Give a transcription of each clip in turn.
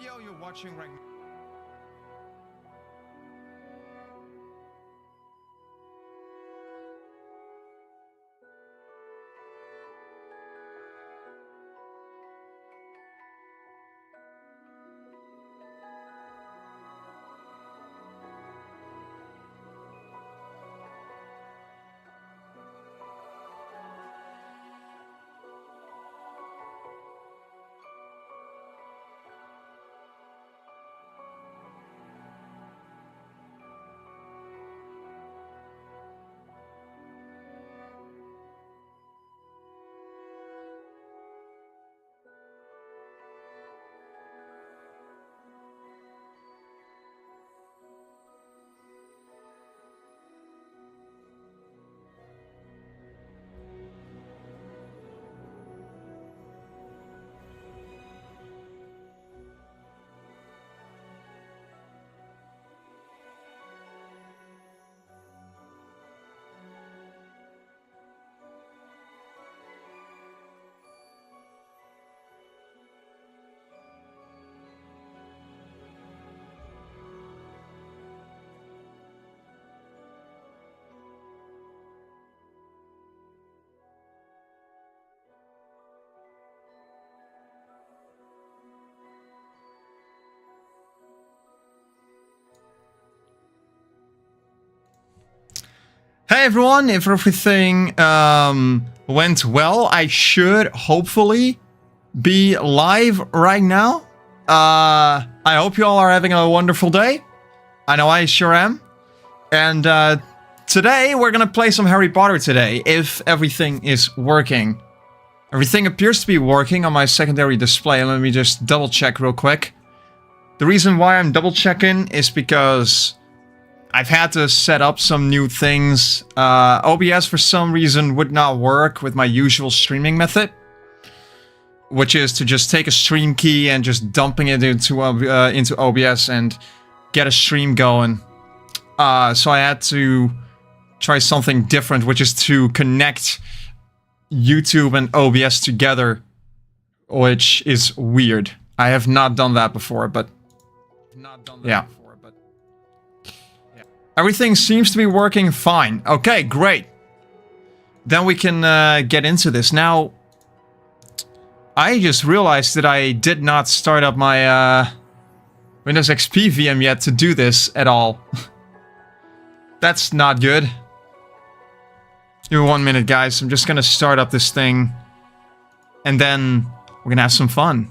video you're watching right now. Hey everyone, if everything went well, I should hopefully be live right now. I hope you all are having a wonderful day. I know I sure am. And today we're gonna play some Harry Potter today, if everything is working. Everything appears to be working on my secondary display. Let me just double check real quick. The reason why I'm double checking is because I've had to set up some new things. OBS for some reason would not work with my usual streaming method, which is to just take a stream key and just dumping it into OBS and get a stream going. So I had to try something different, which is to connect YouTube and OBS together, which is weird. I have not done that before, but yeah. Everything seems to be working fine. Okay, great. Then we can get into this. Now, I just realized that I did not start up my Windows XP VM yet to do this at all. That's not good. Give me 1 minute, guys. I'm just gonna start up this thing. And then we're gonna have some fun.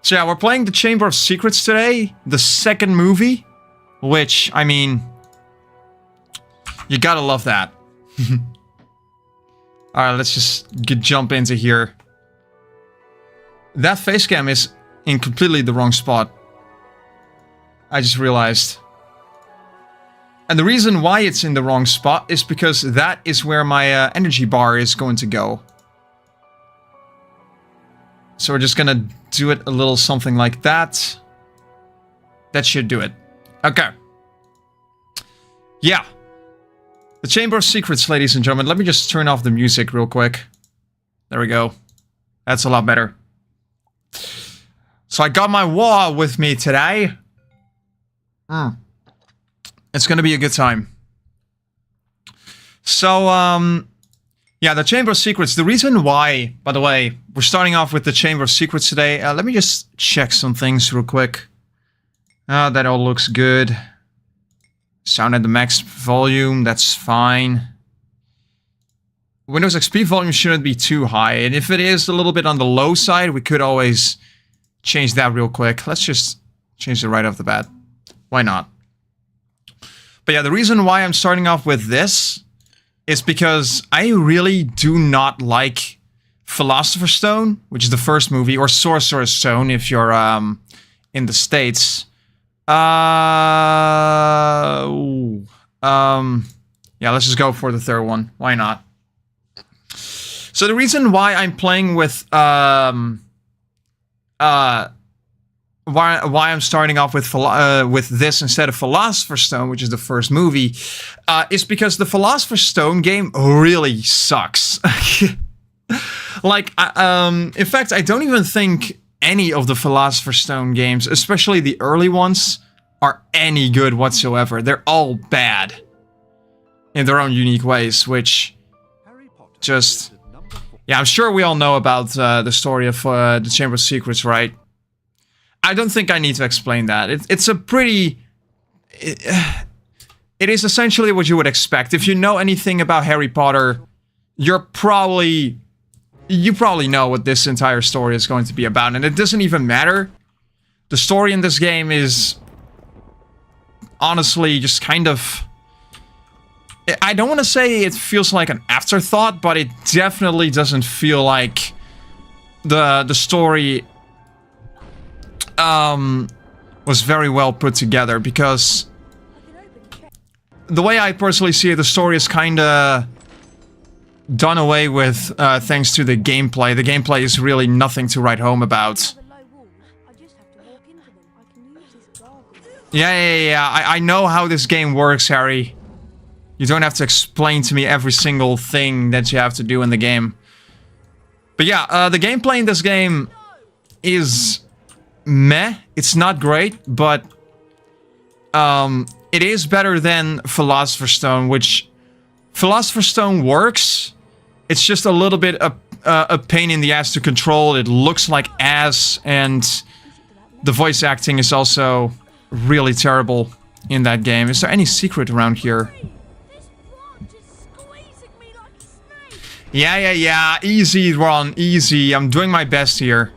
So yeah, we're playing The Chamber of Secrets today, the second movie, which, I mean, you gotta love that. Alright, let's just jump into here. That face cam is in completely the wrong spot. I just realized. And the reason why it's in the wrong spot is because that is where my energy bar is going to go. So we're just gonna do it a little something like that. That should do it. Okay. Yeah. The Chamber of Secrets, ladies and gentlemen. Let me just turn off the music real quick. There we go. That's a lot better. So I got my wah with me today. It's gonna be a good time. So, yeah, the Chamber of Secrets. The reason why, by the way, we're starting off with the Chamber of Secrets today. Let me just check some things real quick. That all looks good. Sound at the max volume, that's fine. Windows XP volume shouldn't be too high. And if it is a little bit on the low side, we could always change that real quick. Let's just change it right off the bat. Why not? But yeah, the reason why I'm starting off with this is because I really do not like Philosopher's Stone, which is the first movie, or Sorcerer's Stone if you're in the States. Yeah, let's just go for the third one. Why not? So the reason why I'm playing with why I'm starting off with this instead of Philosopher's Stone, which is the first movie, is because the Philosopher's Stone game really sucks. Like, in fact, I don't even think any of the Philosopher's Stone games, especially the early ones, are any good whatsoever. They're all bad in their own unique ways, which just... Yeah, I'm sure we all know about the story of the Chamber of Secrets, right? I don't think I need to explain that. It's a pretty... It is essentially what you would expect. If you know anything about Harry Potter, you probably know what this entire story is going to be about. And it doesn't even matter. The story in this game is honestly just kind of... I don't want to say it feels like an afterthought, but it definitely doesn't feel like the story was very well put together, because the way I personally see it, the story is kind of done away with thanks to the gameplay. The gameplay is really nothing to write home about. Yeah, I know how this game works, Harry. You don't have to explain to me every single thing that you have to do in the game. But yeah, the gameplay in this game is meh. It's not great, but it is better than Philosopher's Stone, which Philosopher's Stone works. It's just a little bit a pain in the ass to control. It looks like ass, and the voice acting is also really terrible in that game. Is there any secret around here? Yeah. Easy, Ron. Easy. I'm doing my best here.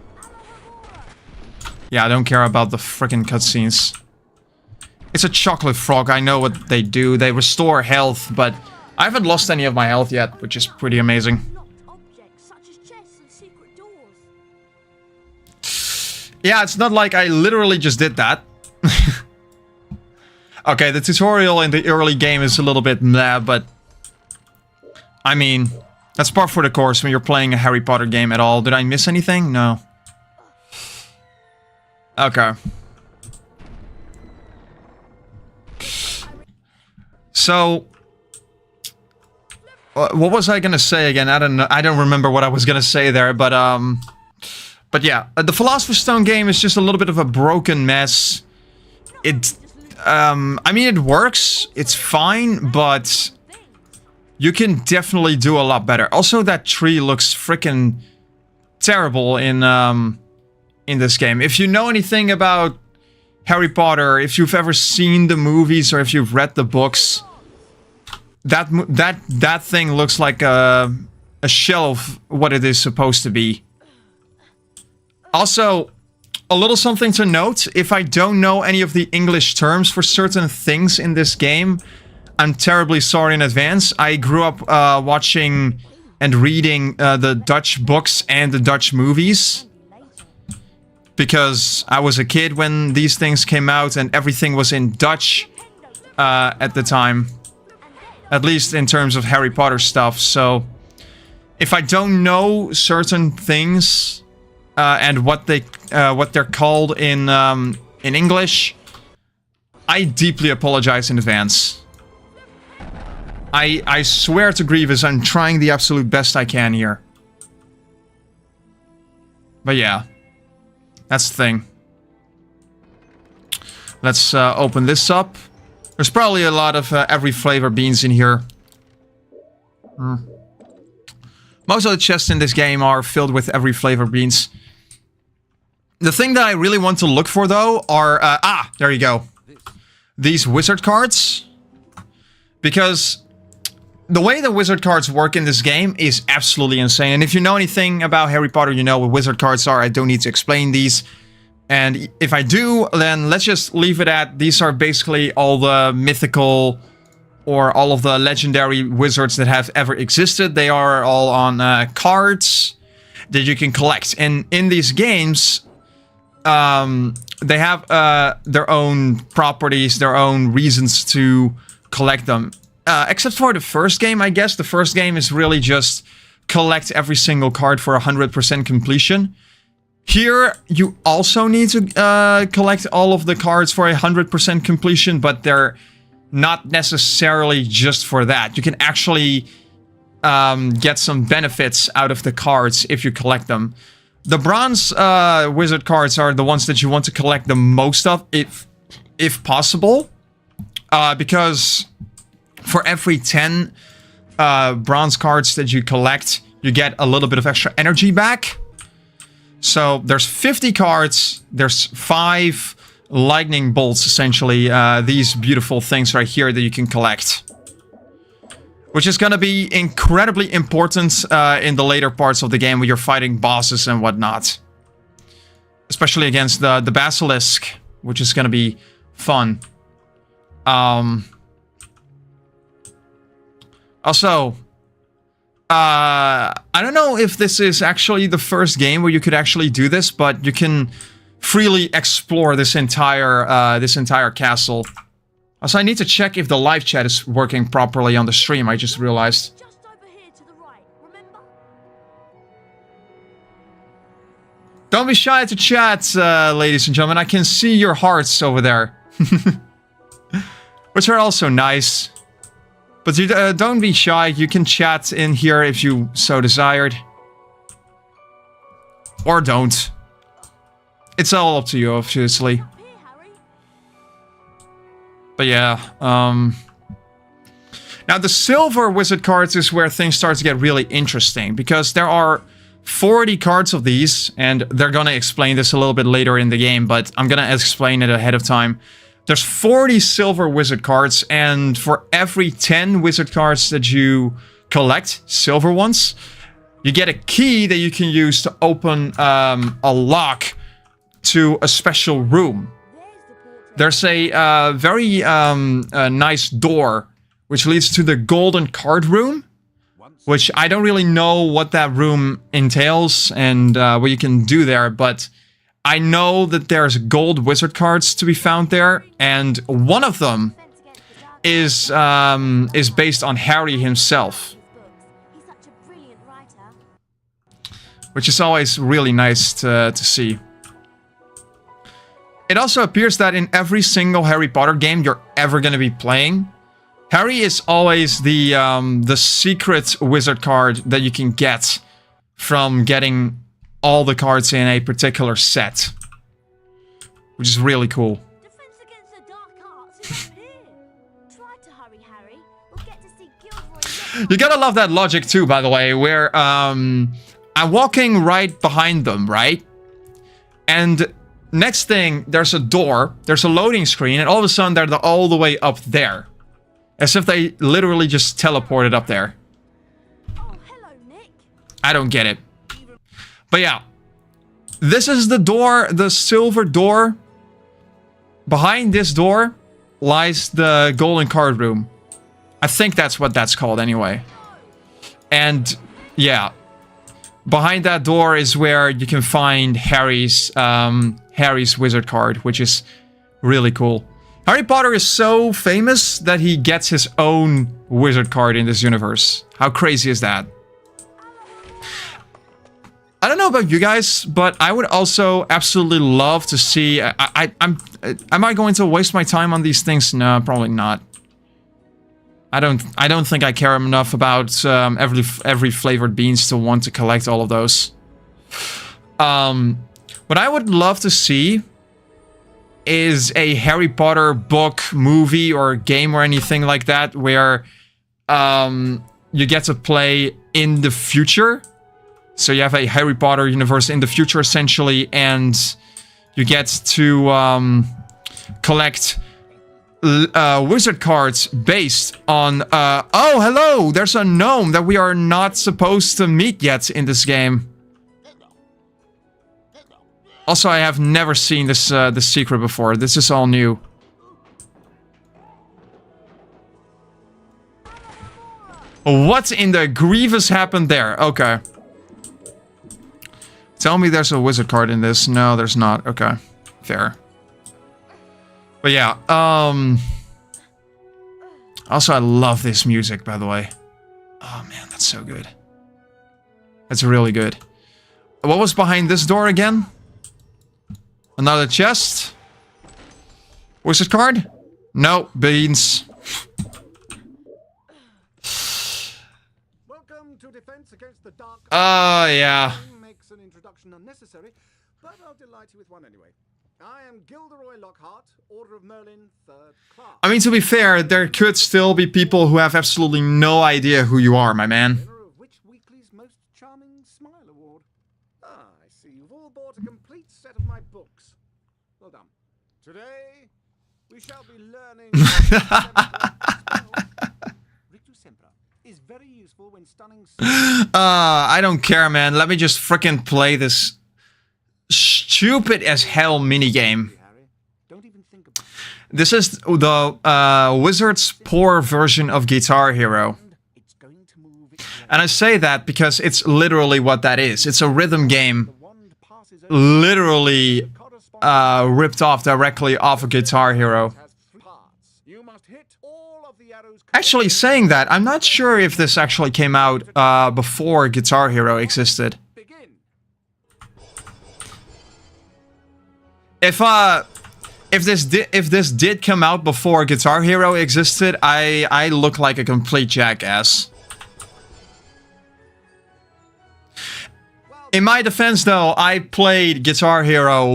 Yeah, I don't care about the frickin' cutscenes. It's a chocolate frog. I know what they do. They restore health, but I haven't lost any of my health yet, which is pretty amazing. Yeah, it's not like I literally just did that. Okay, the tutorial in the early game is a little bit meh, but... I mean... That's par for the course when you're playing a Harry Potter game at all. Did I miss anything? No. Okay. So... what was I gonna say again? I don't know. I don't remember what I was gonna say there, but yeah. The Philosopher's Stone game is just a little bit of a broken mess. I mean, it works. It's fine, but... You can definitely do a lot better. Also, that tree looks freaking terrible in this game. If you know anything about Harry Potter, if you've ever seen the movies or if you've read the books, that thing looks like a shell of what it is supposed to be. Also, a little something to note: if I don't know any of the English terms for certain things in this game, I'm terribly sorry in advance. I grew up watching and reading the Dutch books and the Dutch movies, because I was a kid when these things came out and everything was in Dutch at the time. At least in terms of Harry Potter stuff. So if I don't know certain things and what they're called in English, I deeply apologize in advance. I swear to Grievous, I'm trying the absolute best I can here. But yeah, that's the thing. Let's open this up. There's probably a lot of every flavor beans in here. Most of the chests in this game are filled with every flavor beans. The thing that I really want to look for, though, are... there you go. These wizard cards. Because... the way the wizard cards work in this game is absolutely insane. And if you know anything about Harry Potter, you know what wizard cards are. I don't need to explain these. And if I do, then let's just leave it at these are basically all the mythical or all of the legendary wizards that have ever existed. They are all on cards that you can collect. And in these games, they have their own properties, their own reasons to collect them. Except for the first game, I guess. The first game is really just collect every single card for 100% completion. Here, you also need to collect all of the cards for 100% completion, but they're not necessarily just for that. You can actually get some benefits out of the cards if you collect them. The bronze wizard cards are the ones that you want to collect the most of, if possible. Because for every 10 bronze cards that you collect, you get a little bit of extra energy back. So there's 50 cards, there's 5 lightning bolts, essentially, these beautiful things right here that you can collect. Which is going to be incredibly important in the later parts of the game when you're fighting bosses and whatnot. Especially against the basilisk, which is going to be fun. Also, I don't know if this is actually the first game where you could actually do this, but you can freely explore this entire castle. Also, I need to check if the live chat is working properly on the stream, I just realized. Just over here to the right, remember? Don't be shy to chat, ladies and gentlemen. I can see your hearts over there. Which are also nice. But you don't be shy, you can chat in here if you so desired. Or don't. It's all up to you, obviously. But yeah, now the silver wizard cards is where things start to get really interesting, because there are 40 cards of these, and they're gonna explain this a little bit later in the game, but I'm gonna explain it ahead of time. There's 40 silver wizard cards, and for every 10 wizard cards that you collect, silver ones, you get a key that you can use to open a lock to a special room. There's a very nice door which leads to the golden card room, which I don't really know what that room entails and what you can do there, but I know that there's gold wizard cards to be found there, and one of them is based on Harry himself, which is always really nice to see. It also appears that in every single Harry Potter game you're ever going to be playing, Harry is always the secret wizard card that you can get from getting all the cards in a particular set, which is really cool. Defense against the dark arts is up here. Try to hurry, Harry. We'll get to see Gilderoy. You gotta love that logic too, by the way, where I'm walking right behind them, right? And next thing, there's a door, there's a loading screen, and all of a sudden they're all the way up there. As if they literally just teleported up there. Oh, hello, Nick. I don't get it. But yeah, this is the door, the silver door. Behind this door lies the golden card room. I think that's what that's called anyway. And yeah, behind that door is where you can find Harry's wizard card, which is really cool. Harry Potter is so famous that he gets his own wizard card in this universe. How crazy is that? I don't know about you guys, but I would also absolutely love to see... am I going to waste my time on these things? No, probably not. I don't think I care enough about every flavored beans to want to collect all of those. What I would love to see is a Harry Potter book, movie, or game or anything like that where you get to play in the future. So you have a Harry Potter universe in the future, essentially, and you get to collect wizard cards based on... oh, hello! There's a gnome that we are not supposed to meet yet in this game. Also, I have never seen this secret before. This is all new. What in the Grievous happened there? Okay. Tell me there's a wizard card in this. No, there's not. Okay. Fair. But yeah, also, I love this music, by the way. Oh, man, that's so good. That's really good. What was behind this door again? Another chest? Wizard card? No, beans. Welcome to Defense Against the Dark. Yeah. introduction unnecessary, but I'll delight you with one anyway. I am Gilderoy Lockhart, Order of Merlin, 3rd class. I mean, to be fair, there could still be people who have absolutely no idea who you are, my man. Winner of which weekly's most charming smile award? Ah, I see you've all bought a complete set of my books. Well done. Today, we shall be learning... Rictus Sempra is very useful when stunning... I don't care, man. Let me just frickin' play this stupid as hell minigame. Don't even think about it. This is the Wizard's poor version of Guitar Hero. It's going to move And I say that because it's literally what that is. It's a rhythm game, the wand passes over literally ripped off directly off of Guitar Hero. has 3 parts. You must hit all of the arrows. Actually, saying that, I'm not sure if this actually came out before Guitar Hero existed. Begin. If this did come out before Guitar Hero existed, I look like a complete jackass. In my defense, though, I played Guitar Hero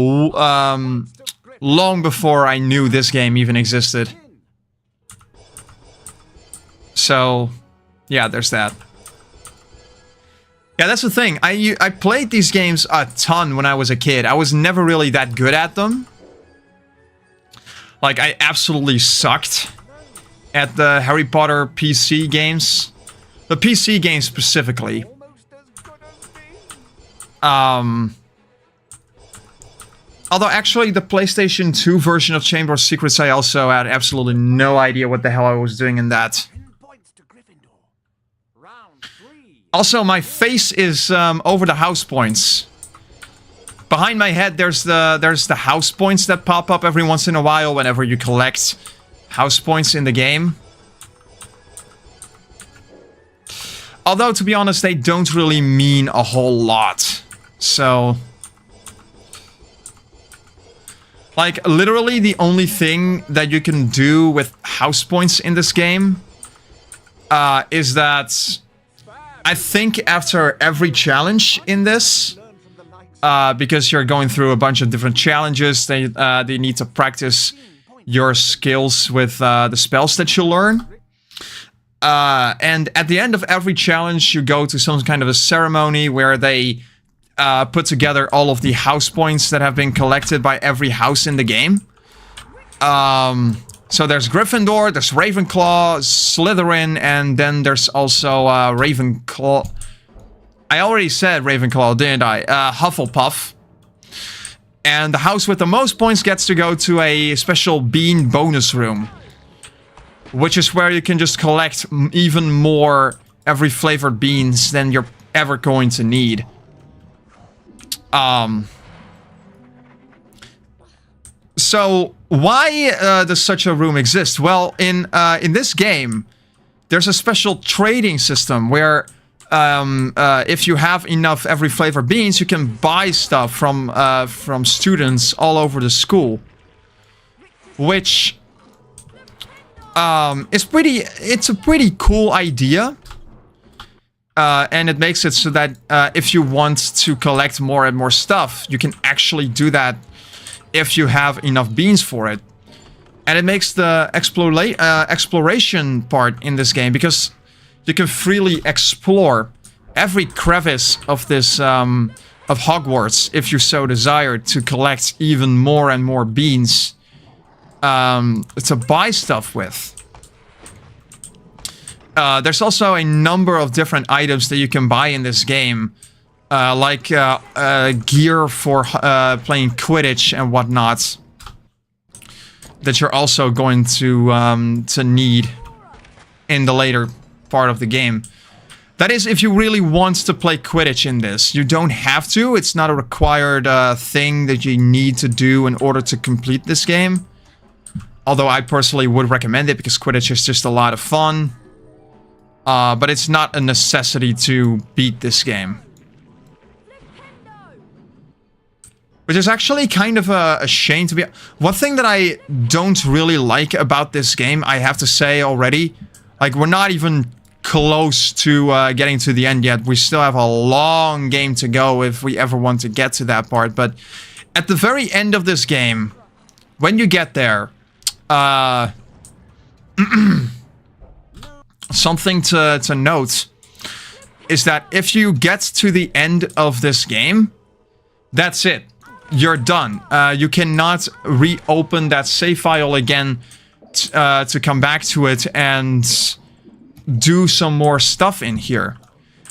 long before I knew this game even existed. So, yeah, there's that. Yeah, that's the thing. I played these games a ton when I was a kid. I was never really that good at them. Like, I absolutely sucked at the Harry Potter PC games. The PC games specifically. Almost as good as me. Although, actually, the PlayStation 2 version of Chamber of Secrets, I also had absolutely no idea what the hell I was doing in that. 10 points to Gryffindor. Round 3. Also, my face is over the house points. Behind my head, there's the house points that pop up every once in a while whenever you collect house points in the game. Although, to be honest, they don't really mean a whole lot. So... like, literally the only thing that you can do with house points in this game is that I think after every challenge in this, Learn from the likes because you're going through a bunch of different challenges, they need to practice your skills with the spells that you learn. And at the end of every challenge, you go to some kind of a ceremony where they put together all of the house points that have been collected by every house in the game. So there's Gryffindor, there's Ravenclaw, Slytherin, and then there's also Ravenclaw. I already said Ravenclaw, didn't I? Hufflepuff. And the house with the most points gets to go to a special bean bonus room, which is where you can just collect even more every flavored beans than you're ever going to need. So why does such a room exist? Well, in this game, there's a special trading system where if you have enough every flavor beans, you can buy stuff from students all over the school, which it's a pretty cool idea. And it makes it so that if you want to collect more and more stuff, you can actually do that if you have enough beans for it. And it makes the exploration part in this game, because you can freely explore every crevice of this of Hogwarts if you so desire, to collect even more and more beans to buy stuff with. There's also a number of different items that you can buy in this game, like gear for playing Quidditch and whatnot, that you're also going to need in the later part of the game. That is, if you really want to play Quidditch in this. You don't have to. It's not a required thing that you need to do in order to complete this game. Although I personally would recommend it, because Quidditch is just a lot of fun. But it's not a necessity to beat this game. Which is actually kind of a shame, to be... One thing that I don't really like about this game, I have to say already, like, we're not even close to getting to the end yet. We still have a long game to go if we ever want to get to that part. But at the very end of this game, when you get there, something to note is that if you get to the end of this game, that's it. You're done. You cannot reopen that save file again to come back to it and do some more stuff in here.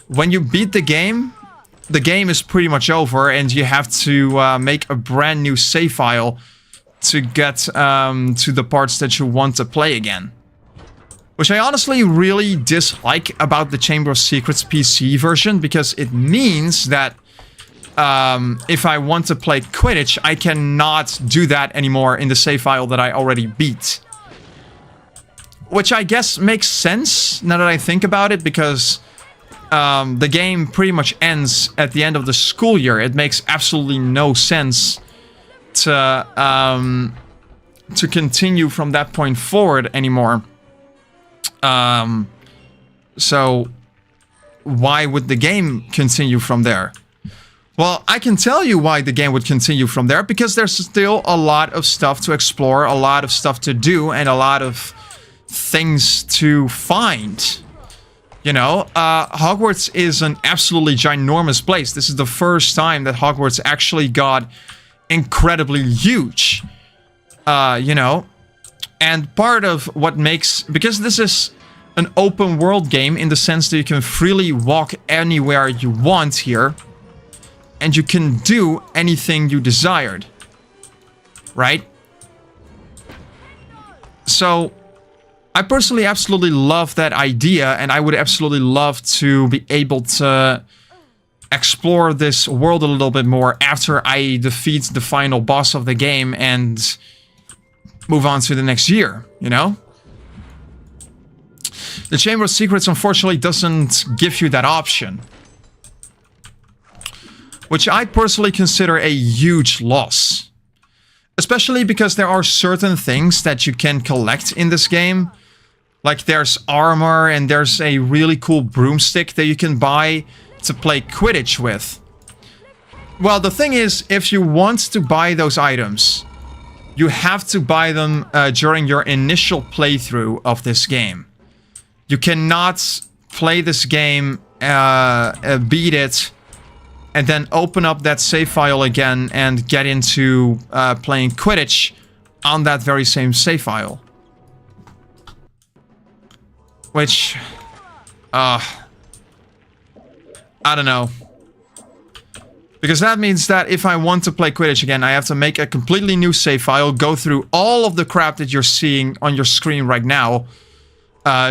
When you beat the game is pretty much over, and you have to make a brand new save file to get to the parts that you want to play again. Which I honestly really dislike about the Chamber of Secrets PC version, because it means that if I want to play Quidditch, I cannot do that anymore in the save file that I already beat. Which I guess makes sense now that I think about it, because the game pretty much ends at the end of the school year. It makes absolutely no sense to continue from that point forward anymore. So why would the game continue from there? Well, I can tell you why the game would continue from there, because there's still a lot of stuff to explore, a lot of stuff to do, and a lot of things to find. You know, Hogwarts is an absolutely ginormous place. This is the first time that Hogwarts actually got incredibly huge. You know, and part of what makes... Because this is an open world game in the sense that you can freely walk anywhere you want here. And you can do anything you desired. Right? So, I personally absolutely love that idea, and I would absolutely love to be able to explore this world a little bit more after I defeat the final boss of the game and move on to the next year, you know? The Chamber of Secrets unfortunately doesn't give you that option, which I personally consider a huge loss. Especially because there are certain things that you can collect in this game. Like there's armor, and there's a really cool broomstick that you can buy to play Quidditch with. Well, the thing is, if you want to buy those items, you have to buy them during your initial playthrough of this game. You cannot play this game, beat it, and then open up that save file again and get into playing Quidditch on that very same save file. Which, I don't know. Because that means that if I want to play Quidditch again, I have to make a completely new save file, go through all of the crap that you're seeing on your screen right now,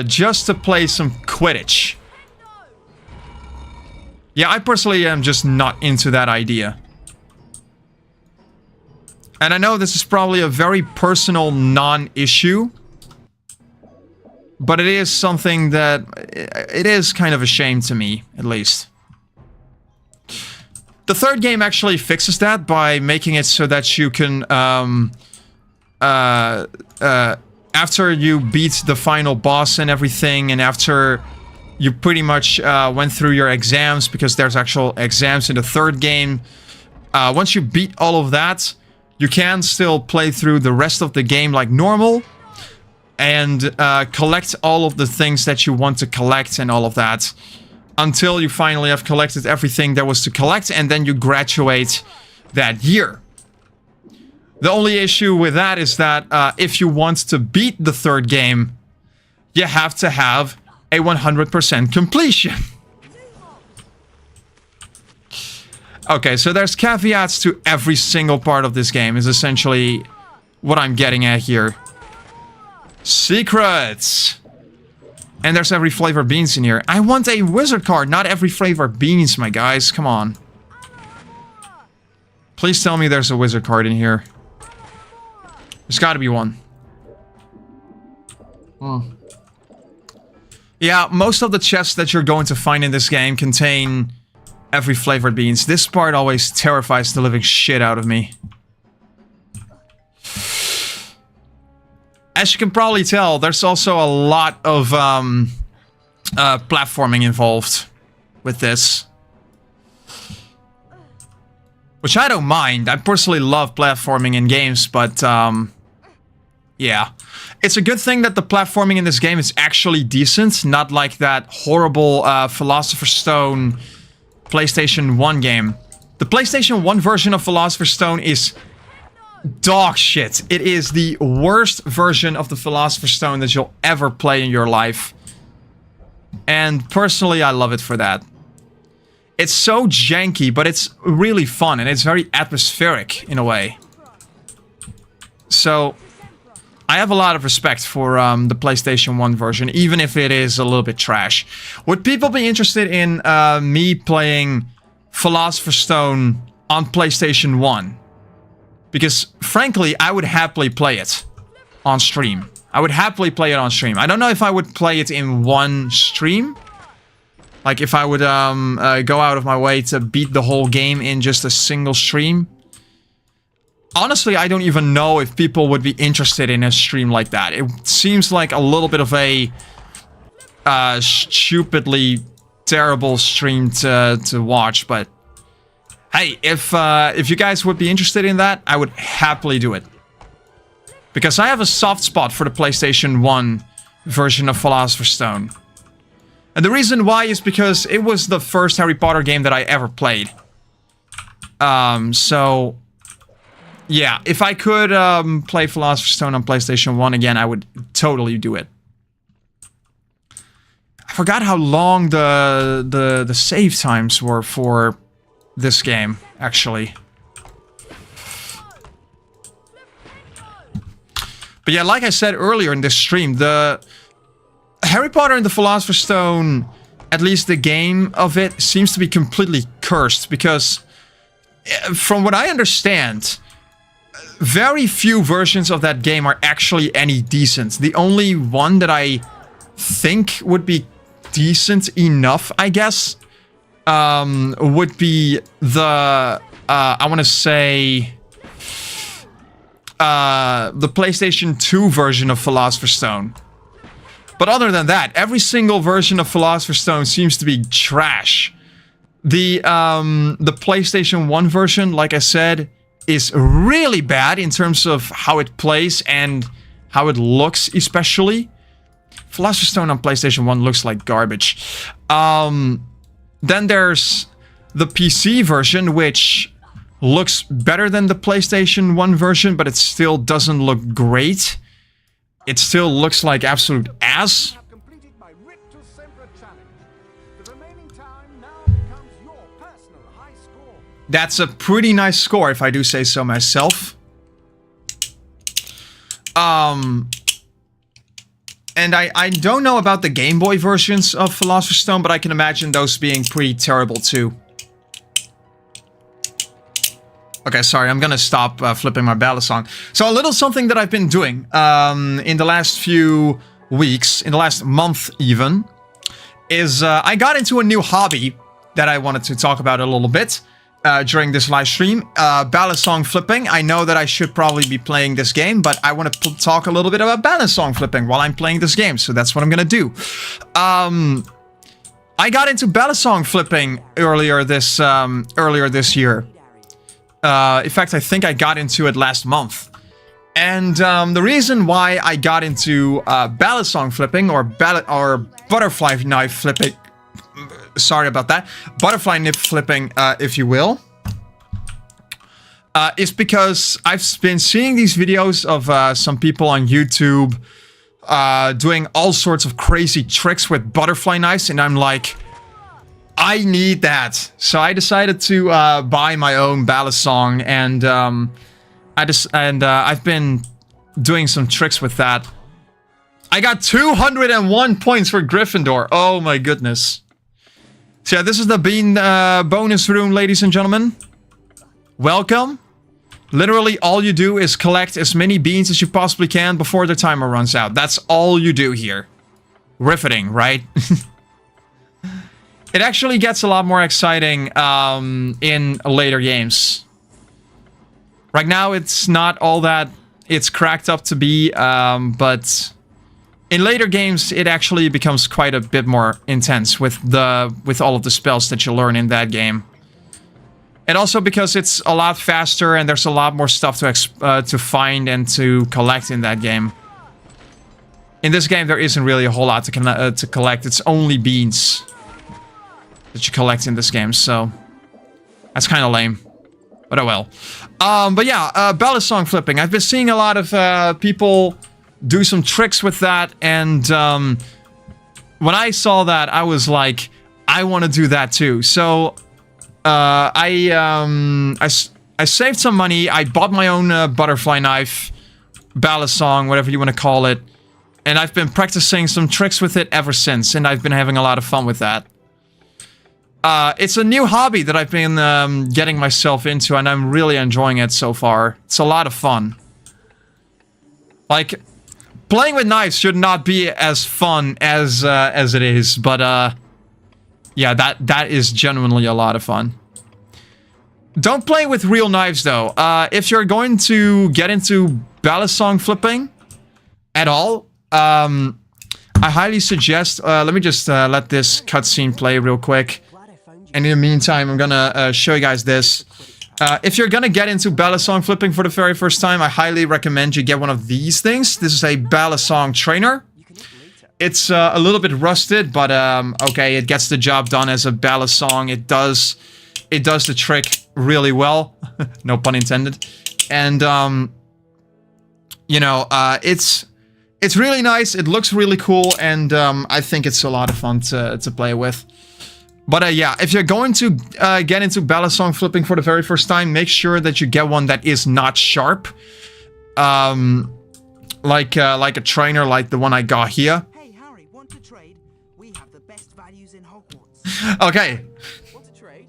just to play some Quidditch. Yeah, I personally am just not into that idea. And I know this is probably a very personal non-issue, but it is something that... It is kind of a shame to me, at least. The third game actually fixes that by making it so that you can... after you beat the final boss and everything, and after you pretty much went through your exams, because there's actual exams in the third game. Once you beat all of that, you can still play through the rest of the game like normal. And collect all of the things that you want to collect and all of that. Until you finally have collected everything there was to collect, and then you graduate that year. The only issue with that is that if you want to beat the third game, you have to have a 100% completion. Okay, so there's caveats to every single part of this game, is essentially what I'm getting at here. Secrets! And there's every flavor beans in here. I want a wizard card, not every flavor beans, my guys. Come on. Please tell me there's a wizard card in here. There's gotta be one. Yeah, most of the chests that you're going to find in this game contain every flavored beans. This part always terrifies the living shit out of me. As you can probably tell, there's also a lot of platforming involved with this. Which I don't mind. I personally love platforming in games, but yeah. It's a good thing that the platforming in this game is actually decent, not like that horrible Philosopher's Stone PlayStation 1 game. The PlayStation 1 version of Philosopher's Stone is dog shit. It is the worst version of the Philosopher's Stone that you'll ever play in your life. And personally, I love it for that. It's so janky, but it's really fun, and it's very atmospheric in a way. So, I have a lot of respect for the PlayStation 1 version, even if it is a little bit trash. Would people be interested in me playing Philosopher's Stone on PlayStation 1? Because, frankly, I would happily play it on stream. I would happily play it on stream. I don't know if I would play it in one stream. Like, if I would go out of my way to beat the whole game in just a single stream. Honestly, I don't even know if people would be interested in a stream like that. It seems like a little bit of a stupidly terrible stream to watch, but hey, if you guys would be interested in that, I would happily do it. Because I have a soft spot for the PlayStation 1 version of Philosopher's Stone. And the reason why is because it was the first Harry Potter game that I ever played. So... yeah, if I could play Philosopher's Stone on PlayStation 1 again, I would totally do it. I forgot how long the save times were for this game, actually. But yeah, like I said earlier in this stream, the Harry Potter and the Philosopher's Stone, at least the game of it, seems to be completely cursed. Because, from what I understand, very few versions of that game are actually any decent. The only one that I think would be decent enough, I guess, would be the, I want to say, the PlayStation 2 version of Philosopher's Stone. But other than that, every single version of Philosopher's Stone seems to be trash. The PlayStation 1 version, like I said, is really bad in terms of how it plays and how it looks, especially. Philosopher's Stone on PlayStation 1 looks like garbage. Then there's the PC version, which looks better than the PlayStation 1 version, but it still doesn't look great. It still looks like absolute ass. That's a pretty nice score, if I do say so myself. And I don't know about the Game Boy versions of Philosopher's Stone, but I can imagine those being pretty terrible too. Okay, sorry, I'm gonna stop flipping my ballad song. So a little something that I've been doing in the last few weeks, in the last month even, is I got into a new hobby that I wanted to talk about a little bit. During this live stream, ballad song flipping. I know that I should probably be playing this game, but I want to talk a little bit about ballad song flipping while I'm playing this game, so that's what I'm gonna do. I got into ballad song flipping earlier this year. In fact, I think I got into it last month. And the reason why I got into ballad song flipping or butterfly knife flipping. Sorry about that. Butterfly nip flipping, if you will. Is because I've been seeing these videos of some people on YouTube doing all sorts of crazy tricks with butterfly knives, and I'm like, I need that. So I decided to buy my own ballad song, and I've been doing some tricks with that. I got 201 points for Gryffindor. Oh my goodness. So yeah, this is the bean bonus room, ladies and gentlemen. Welcome. Literally all you do is collect as many beans as you possibly can before the timer runs out. That's all you do here. Riveting, right? It actually gets a lot more exciting in later games. Right now it's not all that it's cracked up to be, but In later games, it actually becomes quite a bit more intense with all of the spells that you learn in that game. And also because it's a lot faster and there's a lot more stuff to find and to collect in that game. In this game, there isn't really a whole lot to collect. It's only beans that you collect in this game, so that's kind of lame. But oh well. But yeah, ballad song flipping. I've been seeing a lot of people do some tricks with that, and when I saw that, I was like, I want to do that too. So I saved some money. I bought my own butterfly knife, ballad song, whatever you want to call it. And I've been practicing some tricks with it ever since, and I've been having a lot of fun with that. It's a new hobby that I've been getting myself into, and I'm really enjoying it so far. It's a lot of fun. Like, playing with knives should not be as fun as it is, but yeah, that is genuinely a lot of fun. Don't play with real knives though. If you're going to get into ballad song flipping at all, I highly suggest, let me just let this cutscene play real quick. And in the meantime, I'm gonna show you guys this. If you're gonna get into ballad song flipping for the very first time, I highly recommend you get one of these things. This is a ballad song trainer. It's a little bit rusted, but okay, it gets the job done as a ballad song. It does the trick really well. No pun intended. And you know, it's really nice, it looks really cool, and I think it's a lot of fun to play with. But yeah, if you're going to get into ballad song flipping for the very first time, make sure that you get one that is not sharp. Like a trainer like the one I got here. Hey Harry, want to trade? We have the best values in Hogwarts. Okay. Want to trade?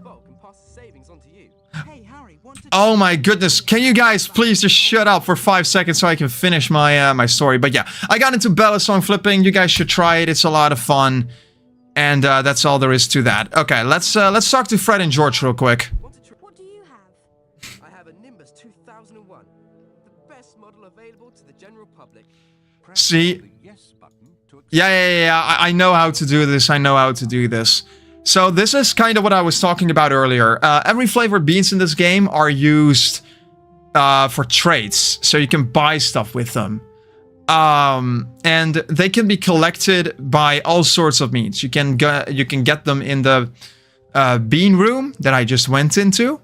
Bulk and pass the savings on to you. Hey Harry, want to Oh my goodness, can you guys please just shut up for 5 seconds so I can finish my my story? But yeah, I got into ballad song flipping. You guys should try it. It's a lot of fun, and that's all there is to that. Okay, let's talk to Fred and George real quick. What do you have? I have a Nimbus 2001, the best model available to the general public. See, Yes button to yeah, I know how to do this. I know how to do this. So this is kind of what I was talking about earlier. Every flavored beans in this game are used for trades, so you can buy stuff with them. And they can be collected by all sorts of means. You can get them in the bean room that I just went into,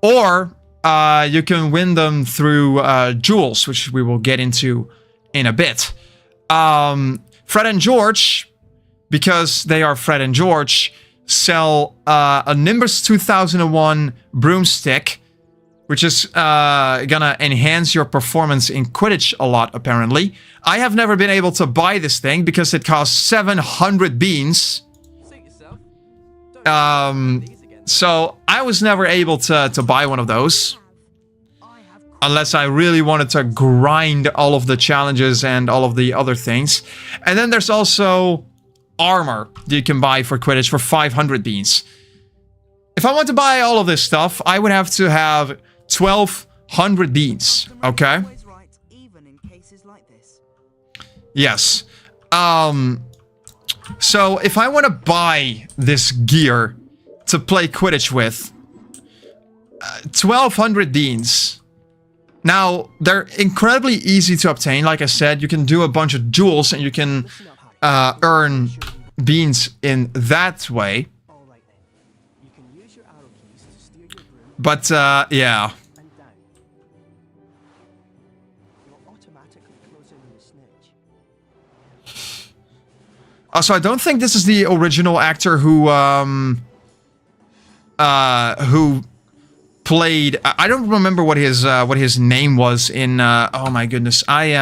or you can win them through jewels, which we will get into in a bit. Fred and George, because they are Fred and George, sell a Nimbus 2001 broomstick, which is gonna enhance your performance in Quidditch a lot, apparently. I have never been able to buy this thing because it costs 700 beans. Suit yourself. Don't these again. So I was never able to buy one of those. I have Unless I really wanted to grind all of the challenges and all of the other things. And then there's also armor that you can buy for Quidditch for 500 beans. If I want to buy all of this stuff, I would have to have 1,200 beans, okay? Always right, even in cases like this. Yes. So if I want to buy this gear to play Quidditch with, 1,200 beans. Now, they're incredibly easy to obtain. Like I said, you can do a bunch of jewels and you can earn beans in that way. All right then. You can use your arrow keys to steer your broom But, yeah. and down. You'll automatically close in the snitch. Also, I don't think this is the original actor who played. I don't remember what his name was in. Oh my goodness, I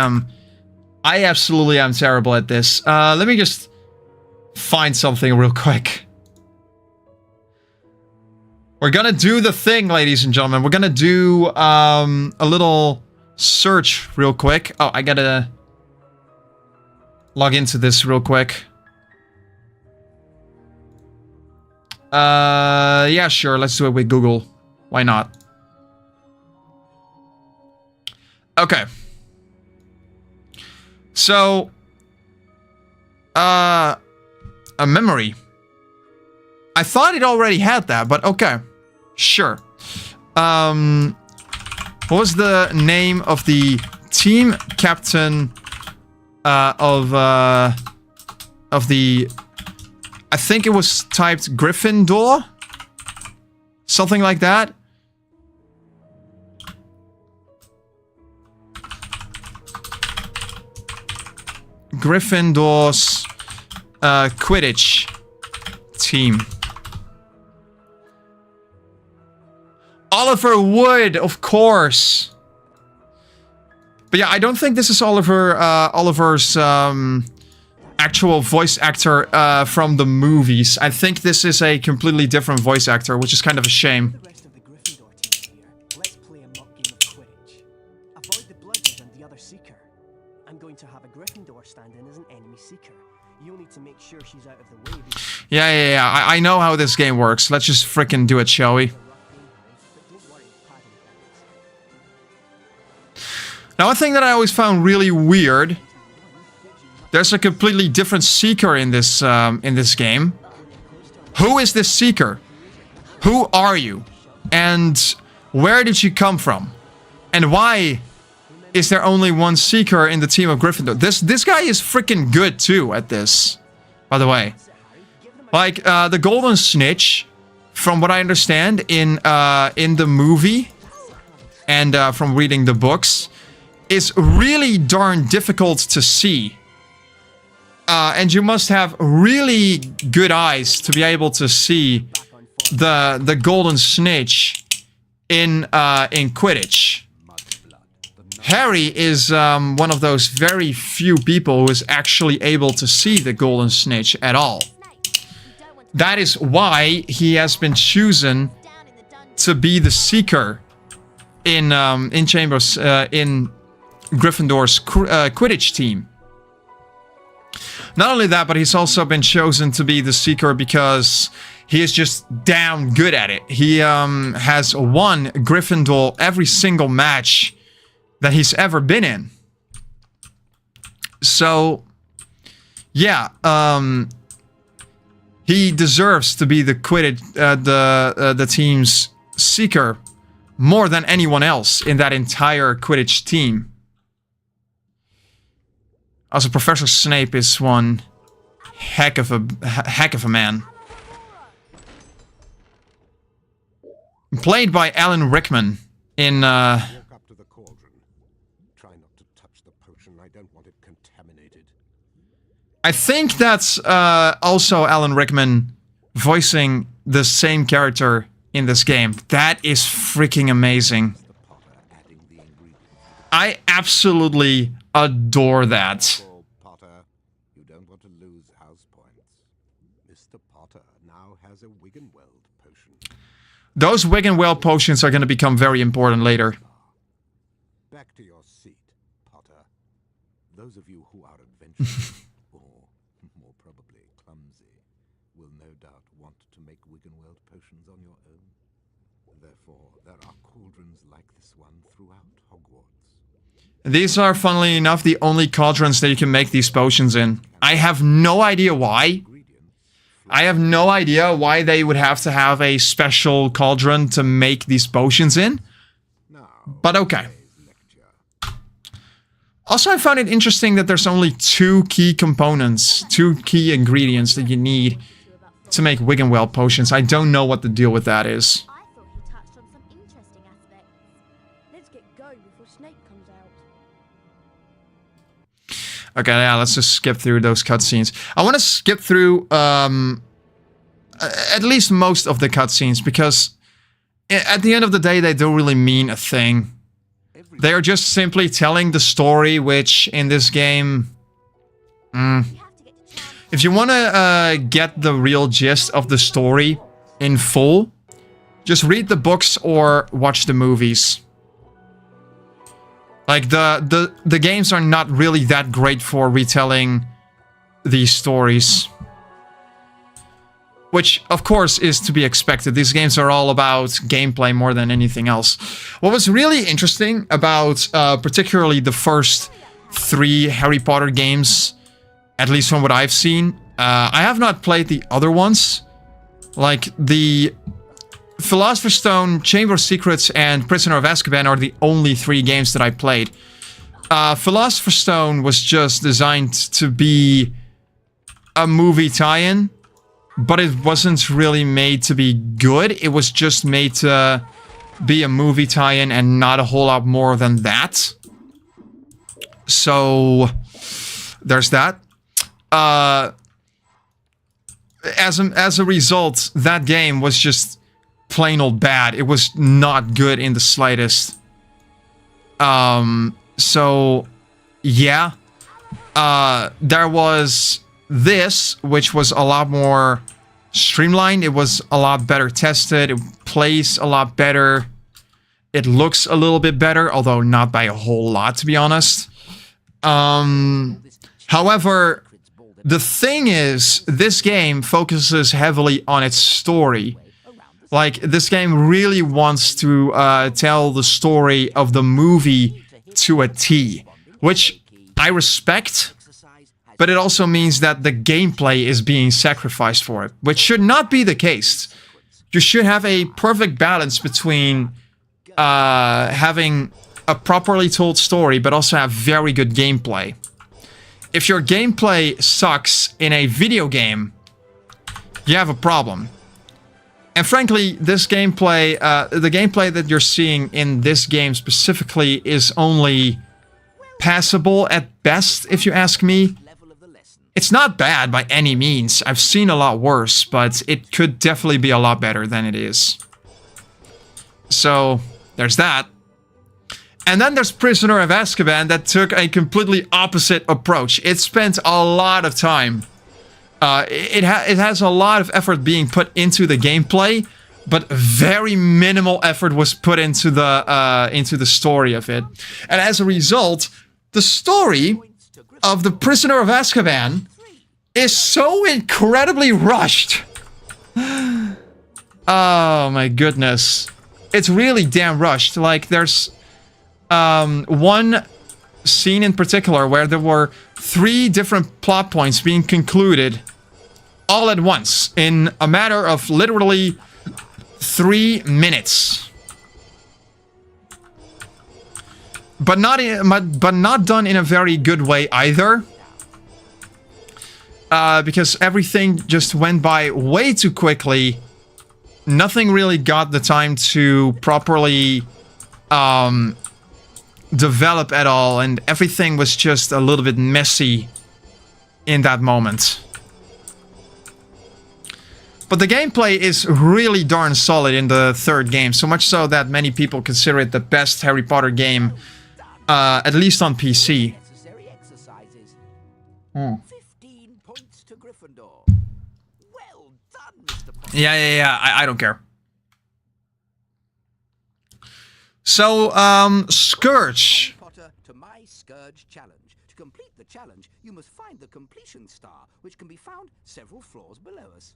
absolutely am terrible at this. Let me just find something real quick. We're gonna do the thing, ladies and gentlemen. We're gonna do a little search real quick. Oh, I gotta log into this real quick. Yeah, sure. Let's do it with Google. Why not? Okay. So, a memory. I thought it already had that, but okay. Sure. What was the name of the team captain of the... I think it was typed Gryffindor? Something like that. Gryffindor's Quidditch team. Oliver Wood, of course. But yeah, I don't think this is Oliver's actual voice actor from the movies. I think this is a completely different voice actor, which is kind of a shame. The rest of the Gryffindor team here. Let's play a mock game of Quidditch. Avoid the bludgers and the other seeker. I'm going to have a Gryffindor stand in as an enemy seeker. You'll need to make sure she's out of the way. Yeah. I know how this game works. Let's just frickin' do it, shall we? Now, one thing that I always found really weird, there's a completely different seeker in this game. Who is this seeker? Who are you? And where did you come from? And why is there only one seeker in the team of Gryffindor? This guy is freaking good too at this, by the way. Like the Golden Snitch, from what I understand in the movie and from reading the books, is really darn difficult to see. And you must have really good eyes to be able to see the Golden Snitch in Quidditch. Harry is one of those very few people who is actually able to see the Golden Snitch at all. That is why he has been chosen to be the Seeker in Chambers in Gryffindor's Quidditch team. Not only that, but he's also been chosen to be the Seeker because he is just damn good at it. He has won Gryffindor every single match that he's ever been in. So, yeah, he deserves to be the the team's Seeker more than anyone else in that entire Quidditch team. Also, Professor Snape is one heck of a man. Played by Alan Rickman in Walk up to the cauldron. Try not to touch the potion. I don't want it contaminated. I think that's also Alan Rickman voicing the same character in this game. That is freaking amazing. I absolutely adore that. Potter, you don't want to lose house points. Mr. Potter now has a Wiggenweld potion. Those Wiggenweld potions are going to become very important later. Back to your seat, Potter. Those of you who are adventurous, or more probably clumsy, will no doubt want to make Wiggenweld potions on your own. Therefore, there are cauldrons like this one throughout Hogwarts. These are, funnily enough, the only cauldrons that you can make these potions in. I have no idea why. I have no idea why they would have to have a special cauldron to make these potions in. But okay. Also, I found it interesting that there's only 2 key components, 2 key ingredients that you need to make Wiggenweld potions. I don't know what the deal with that is. I thought he touched on some interesting aspects. Let's get going before Snape comes out. Okay, yeah, let's just skip through those cutscenes. I want to skip through at least most of the cutscenes because at the end of the day, they don't really mean a thing. They are just simply telling the story, which in this game... If you want to get the real gist of the story in full, just read the books or watch the movies. Like, the games are not really that great for retelling these stories. Which, of course, is to be expected. These games are all about gameplay more than anything else. What was really interesting about particularly the first 3 Harry Potter games, at least from what I've seen. I have not played the other ones, like the Philosopher's Stone, Chamber of Secrets, and Prisoner of Azkaban are the only 3 games that I played. Philosopher's Stone was just designed to be a movie tie-in, but it wasn't really made to be good. It was just made to be a movie tie-in and not a whole lot more than that. So there's that. As a result, that game was just plain old bad. It was not good in the slightest. So yeah. There was this, which was a lot more streamlined. It was a lot better tested. It plays a lot better. It looks a little bit better, although not by a whole lot, to be honest. However, the thing is, this game focuses heavily on its story. Like, this game really wants to tell the story of the movie to a T, which I respect, but it also means that the gameplay is being sacrificed for it, which should not be the case. You should have a perfect balance between having a properly told story, but also have very good gameplay. If your gameplay sucks in a video game, you have a problem. And frankly, this gameplay, the gameplay that you're seeing in this game specifically is only passable at best, if you ask me. It's not bad by any means. I've seen a lot worse, but it could definitely be a lot better than it is. So, there's that. And then there's Prisoner of Azkaban that took a completely opposite approach. It spent a lot of time. It has a lot of effort being put into the gameplay, but very minimal effort was put into the story of it. And as a result, the story of the Prisoner of Azkaban is so incredibly rushed. Oh my goodness. It's really damn rushed. Like, there's one scene in particular where there were 3 different plot points being concluded all at once in a matter of literally 3 minutes. But not done in a very good way either. Because everything just went by way too quickly. Nothing really got the time to properly develop at all, and everything was just a little bit messy in that moment. But the gameplay is really darn solid in the 3rd game, so much so that many people consider it the best Harry Potter game, at least on PC. 15 points to Gryffindor. Well done, Mr. Potter. Yeah, I don't care. So, Scourge. Potter to my Scourge challenge. To complete the challenge, you must find the completion star, which can be found several floors below us.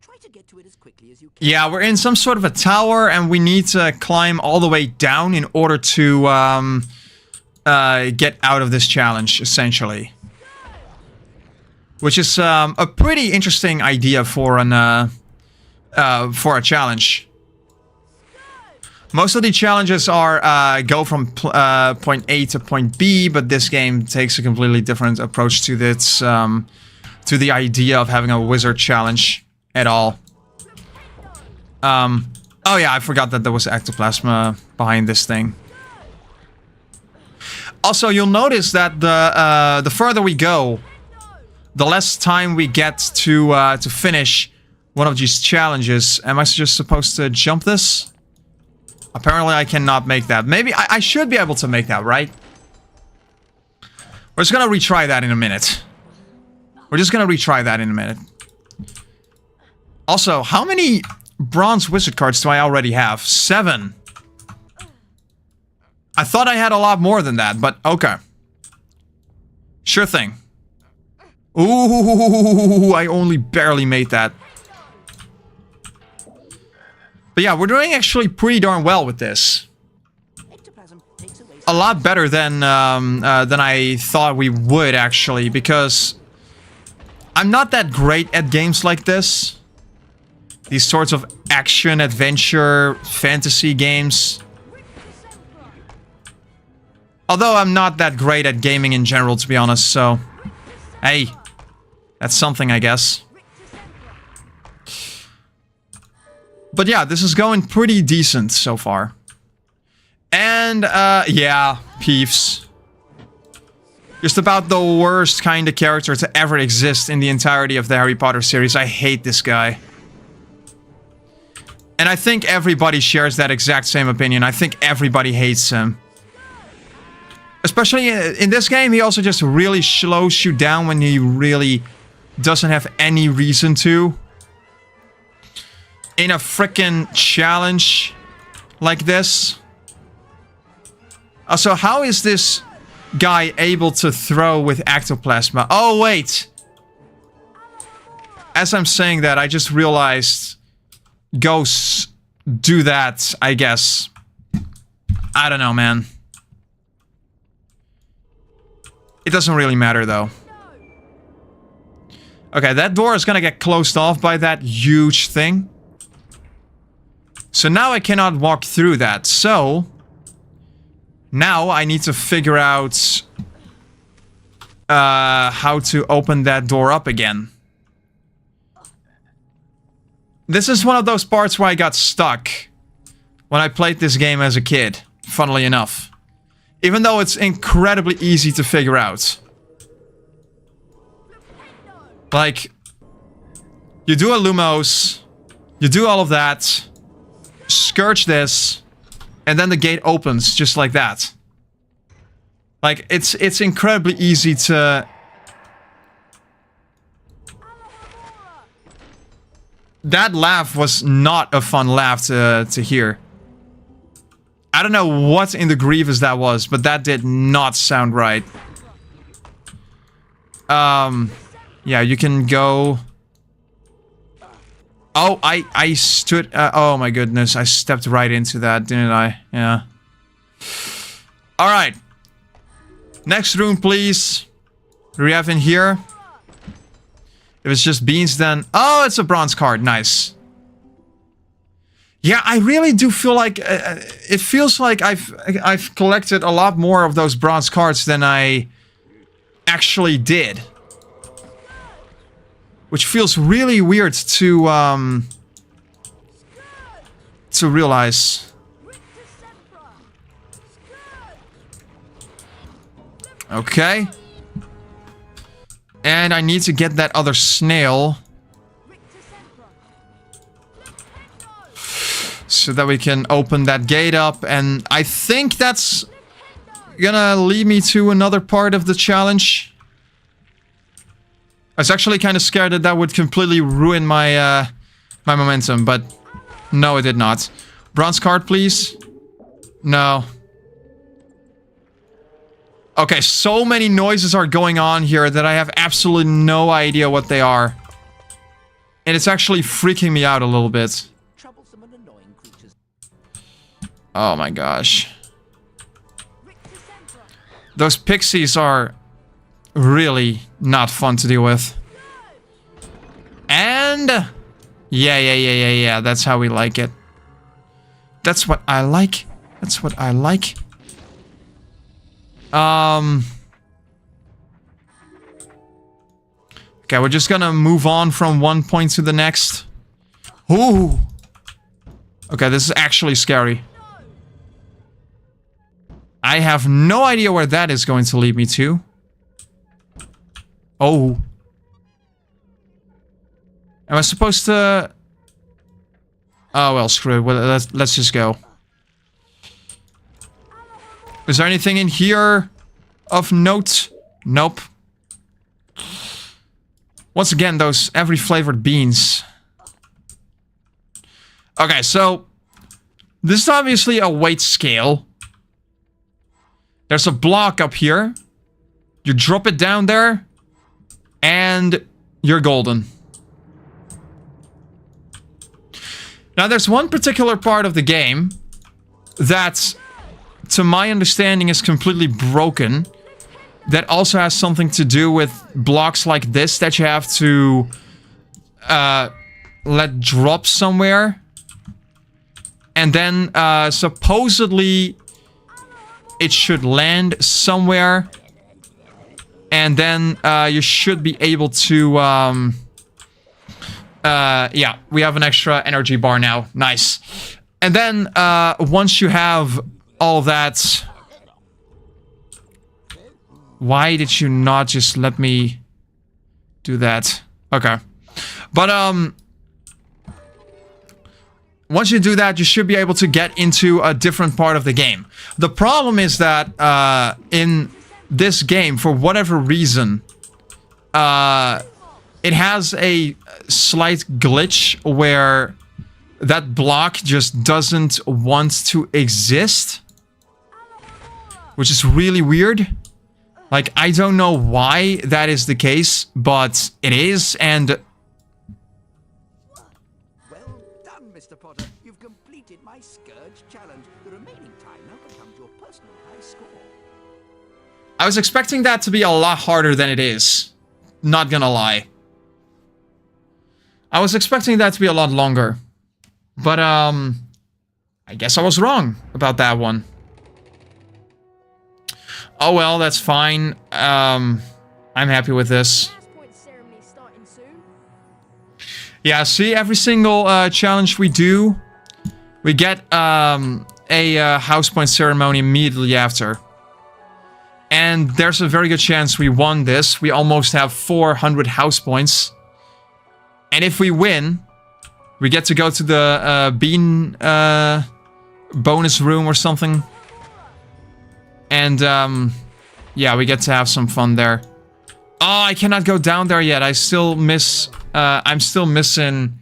Try to get to it as quickly as you can. Yeah, we're in some sort of a tower, and we need to climb all the way down in order to get out of this challenge, essentially. Which is a pretty interesting idea for a challenge. Most of the challenges are go from point A to point B, but this game takes a completely different approach to this, to the idea of having a wizard challenge at all. Oh yeah, I forgot that there was ectoplasma behind this thing. Also, you'll notice that the further we go, the less time we get to finish one of these challenges. Am I just supposed to jump this? Apparently I cannot make that. Maybe I should be able to make that, right? We're just gonna retry that in a minute. Also, how many bronze wizard cards do I already have? 7. I thought I had a lot more than that, but okay. Sure thing. Ooh, I only barely made that. But yeah, we're doing actually pretty darn well with this. Ectoplasm takes a a lot better than I thought we would, actually, because I'm not that great at games like this. These sorts of action, adventure, fantasy games. Although I'm not that great at gaming in general, to be honest, so... Hey, that's something, I guess. But yeah, this is going pretty decent so far. And, yeah, Peeves. Just about the worst kind of character to ever exist in the entirety of the Harry Potter series. I hate this guy. And I think everybody shares that exact same opinion. I think everybody hates him. Especially in this game, he also just really slows you down when he really doesn't have any reason to. In a frickin' challenge like this. Also, how is this guy able to throw with ectoplasma? Oh, wait. As I'm saying that, I just realized ghosts do that, I guess. I don't know, man. It doesn't really matter, though. Okay, that door is gonna get closed off by that huge thing. So now I cannot walk through that. So now I need to figure out how to open that door up again. This is one of those parts where I got stuck when I played this game as a kid, funnily enough. Even though it's incredibly easy to figure out. Like, you do a Lumos, you do all of that, scourge this, and then the gate opens just like that. Like, it's incredibly easy to... That laugh was not a fun laugh to hear. I don't know what in the Grievous that was, but that did not sound right. Yeah, you can go... Oh, I stood... oh my goodness, I stepped right into that, didn't I? Yeah. Alright. Next room, please. What do we have in here? If it's just beans, then... Oh, it's a bronze card. Nice. Yeah, I really do feel like... it feels like I've collected a lot more of those bronze cards than I actually did. Which feels really weird to realize. Okay. And I need to get that other snail. So that we can open that gate up. And I think that's gonna lead me to another part of the challenge. I was actually kind of scared that that would completely ruin my my momentum, but no, it did not. Bronze card, please. No. Okay, so many noises are going on here that I have absolutely no idea what they are. And it's actually freaking me out a little bit. Oh my gosh. Those pixies are really not fun to deal with. And... Yeah, that's how we like it. That's what I like. That's what I like. Okay, we're just gonna move on from one point to the next. Ooh! Okay, this is actually scary. I have no idea where that is going to lead me to. Oh. Am I supposed to... Oh, well, screw it. Well, let's just go. Is there anything in here of note? Nope. Once again, those every flavored beans. Okay, so... This is obviously a weight scale. There's a block up here. You drop it down there. And you're golden. Now, there's one particular part of the game that to my understanding, is completely broken. That also has something to do with blocks like this that you have to let drop somewhere. And then supposedly it should land somewhere. And then you should be able to... yeah, we have an extra energy bar now. Nice. And then once you have all that... Why did you not just let me do that? Okay. But, once you do that, you should be able to get into a different part of the game. The problem is that, in this game, for whatever reason, it has a slight glitch where that block just doesn't want to exist. Which is really weird. Like, I don't know why that is the case, but it is, and... Well done, Mr. Potter. You've completed my Scourge challenge. The remaining time now becomes your personal high score. I was expecting that to be a lot harder than it is. Not gonna lie. I was expecting that to be a lot longer. But, I guess I was wrong about that one. Oh well, that's fine. I'm happy with this. Yeah, see, every single challenge we do, we get a house point ceremony immediately after. And there's a very good chance we won this. We almost have 400 house points. And if we win, we get to go to the bean bonus room or something. And, yeah, we get to have some fun there. Oh, I cannot go down there yet. I still miss, I'm still missing,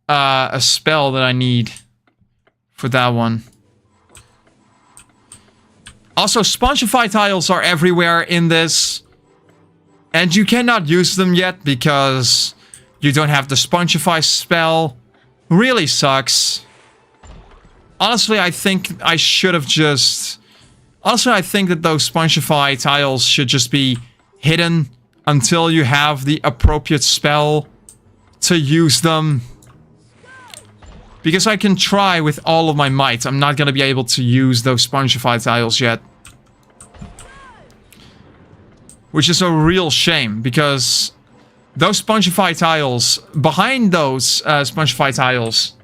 a spell that I need for that one. Also, Spongify tiles are everywhere in this. And you cannot use them yet because you don't have the Spongify spell. Really sucks. Honestly, I think I should have just... Also, I think that those Spongify tiles should just be hidden until you have the appropriate spell to use them. Because I can try with all of my might. I'm not gonna be able to use those Spongify tiles yet. Which is a real shame, because those Spongify tiles, behind those Spongify tiles,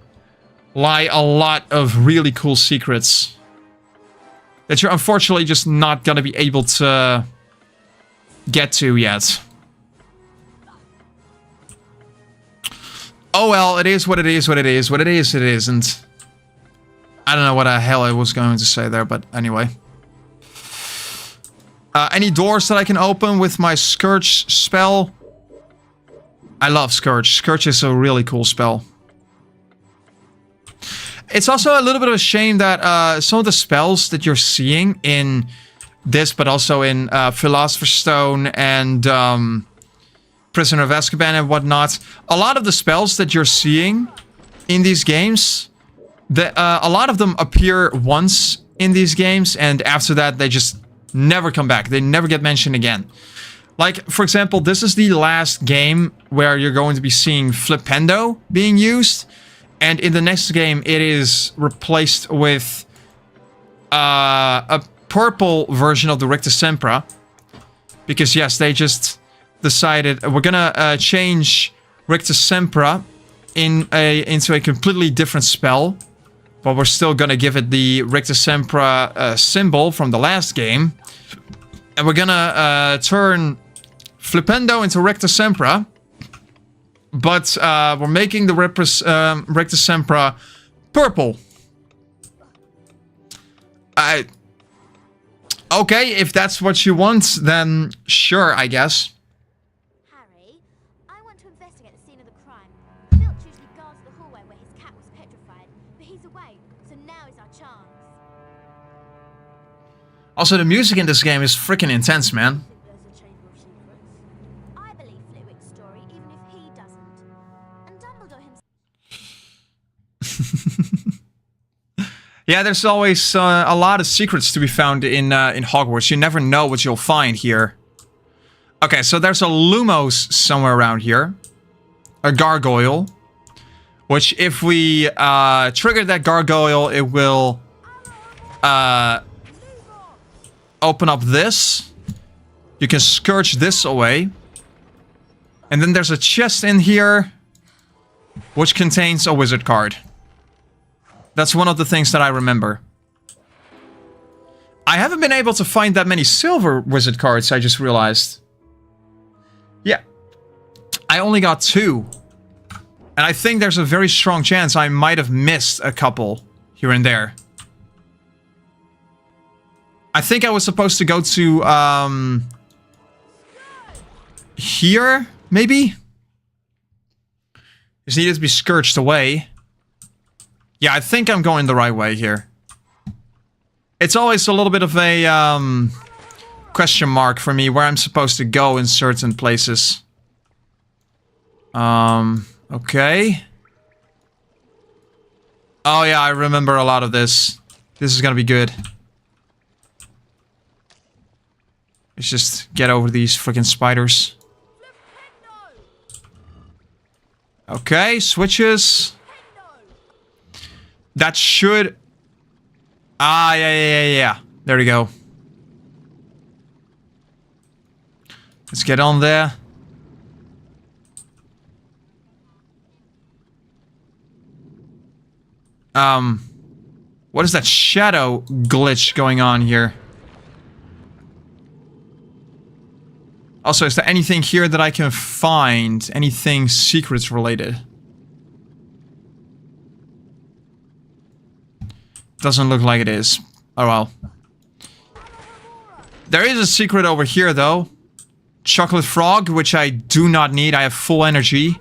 lie a lot of really cool secrets. That you're unfortunately just not gonna be able to get to yet. Oh well, it is what it is, what it is, what it is, it isn't. I don't know what the hell I was going to say there, but anyway. Any doors that I can open with my Scourge spell? I love Scourge. Scourge is a really cool spell. It's also a little bit of a shame that some of the spells that you're seeing in this, but also in Philosopher's Stone and Prisoner of Azkaban and whatnot, a lot of the spells that you're seeing in these games, a lot of them appear once in these games, and after that they just never come back. They never get mentioned again. Like, for example, this is the last game where you're going to be seeing Flipendo being used. And in the next game, it is replaced with a purple version of the Rictus Sempra. Because, yes, they just decided we're gonna change Rictus Sempra into a completely different spell. But we're still gonna give it the Rictus Sempra symbol from the last game. And we're gonna turn Flipendo into Rictus Sempra. But we're making the Rictus Sempra purple. Okay, if that's what you want, then sure, I guess. Harry, I want to investigate the scene of the crime. Filch usually guards the hallway where his cat was petrified, but he's away, so now is our chance. Also, the music in this game is freaking intense, man. There's a chamber of secrets. I believe Flitwick's story, even if he doesn't. And Dumbledore himself. Yeah, there's always a lot of secrets to be found in Hogwarts. You never know what you'll find here. Okay, so there's a Lumos somewhere around here. A gargoyle. Which, if we trigger that gargoyle, it will open up this. You can scourge this away. And then there's a chest in here, which contains a wizard card. That's one of the things that I remember. I haven't been able to find that many silver wizard cards, I just realized. Yeah. I only got 2. And I think there's a very strong chance I might have missed a couple here and there. I think I was supposed to go to, here, maybe? Just needed to be scourged away. Yeah, I think I'm going the right way here. It's always a little bit of a, question mark for me where I'm supposed to go in certain places. Okay. Oh yeah, I remember a lot of this. This is gonna be good. Let's just get over these freaking spiders. Okay, switches. That should... Ah, yeah. There we go. Let's get on there. What is that shadow glitch going on here? Also, is there anything here that I can find? Anything secrets related? Doesn't look like it is. Oh well. There is a secret over here though. Chocolate frog, which I do not need. I have full energy.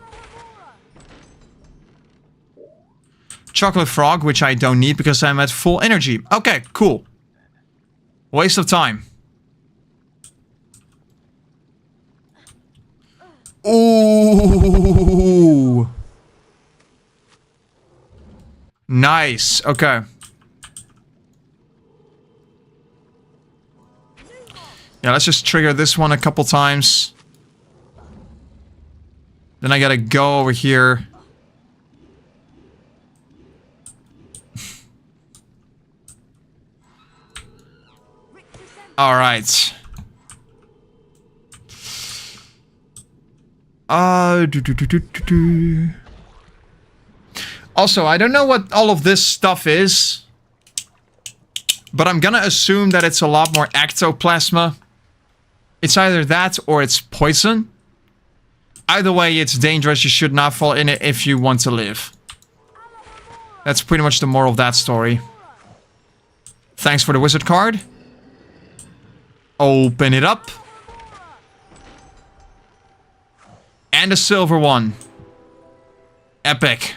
Chocolate frog, which I don't need because I'm at full energy. Okay, cool. Waste of time. Ooh. Nice. Okay. Yeah, let's just trigger this one a couple times. Then I gotta go over here. Alright. Also, I don't know what all of this stuff is. But I'm gonna assume that it's a lot more ectoplasma. It's either that or it's poison. Either way, it's dangerous. You should not fall in it if you want to live. That's pretty much the moral of that story. Thanks for the wizard card. Open it up. And a silver one. Epic.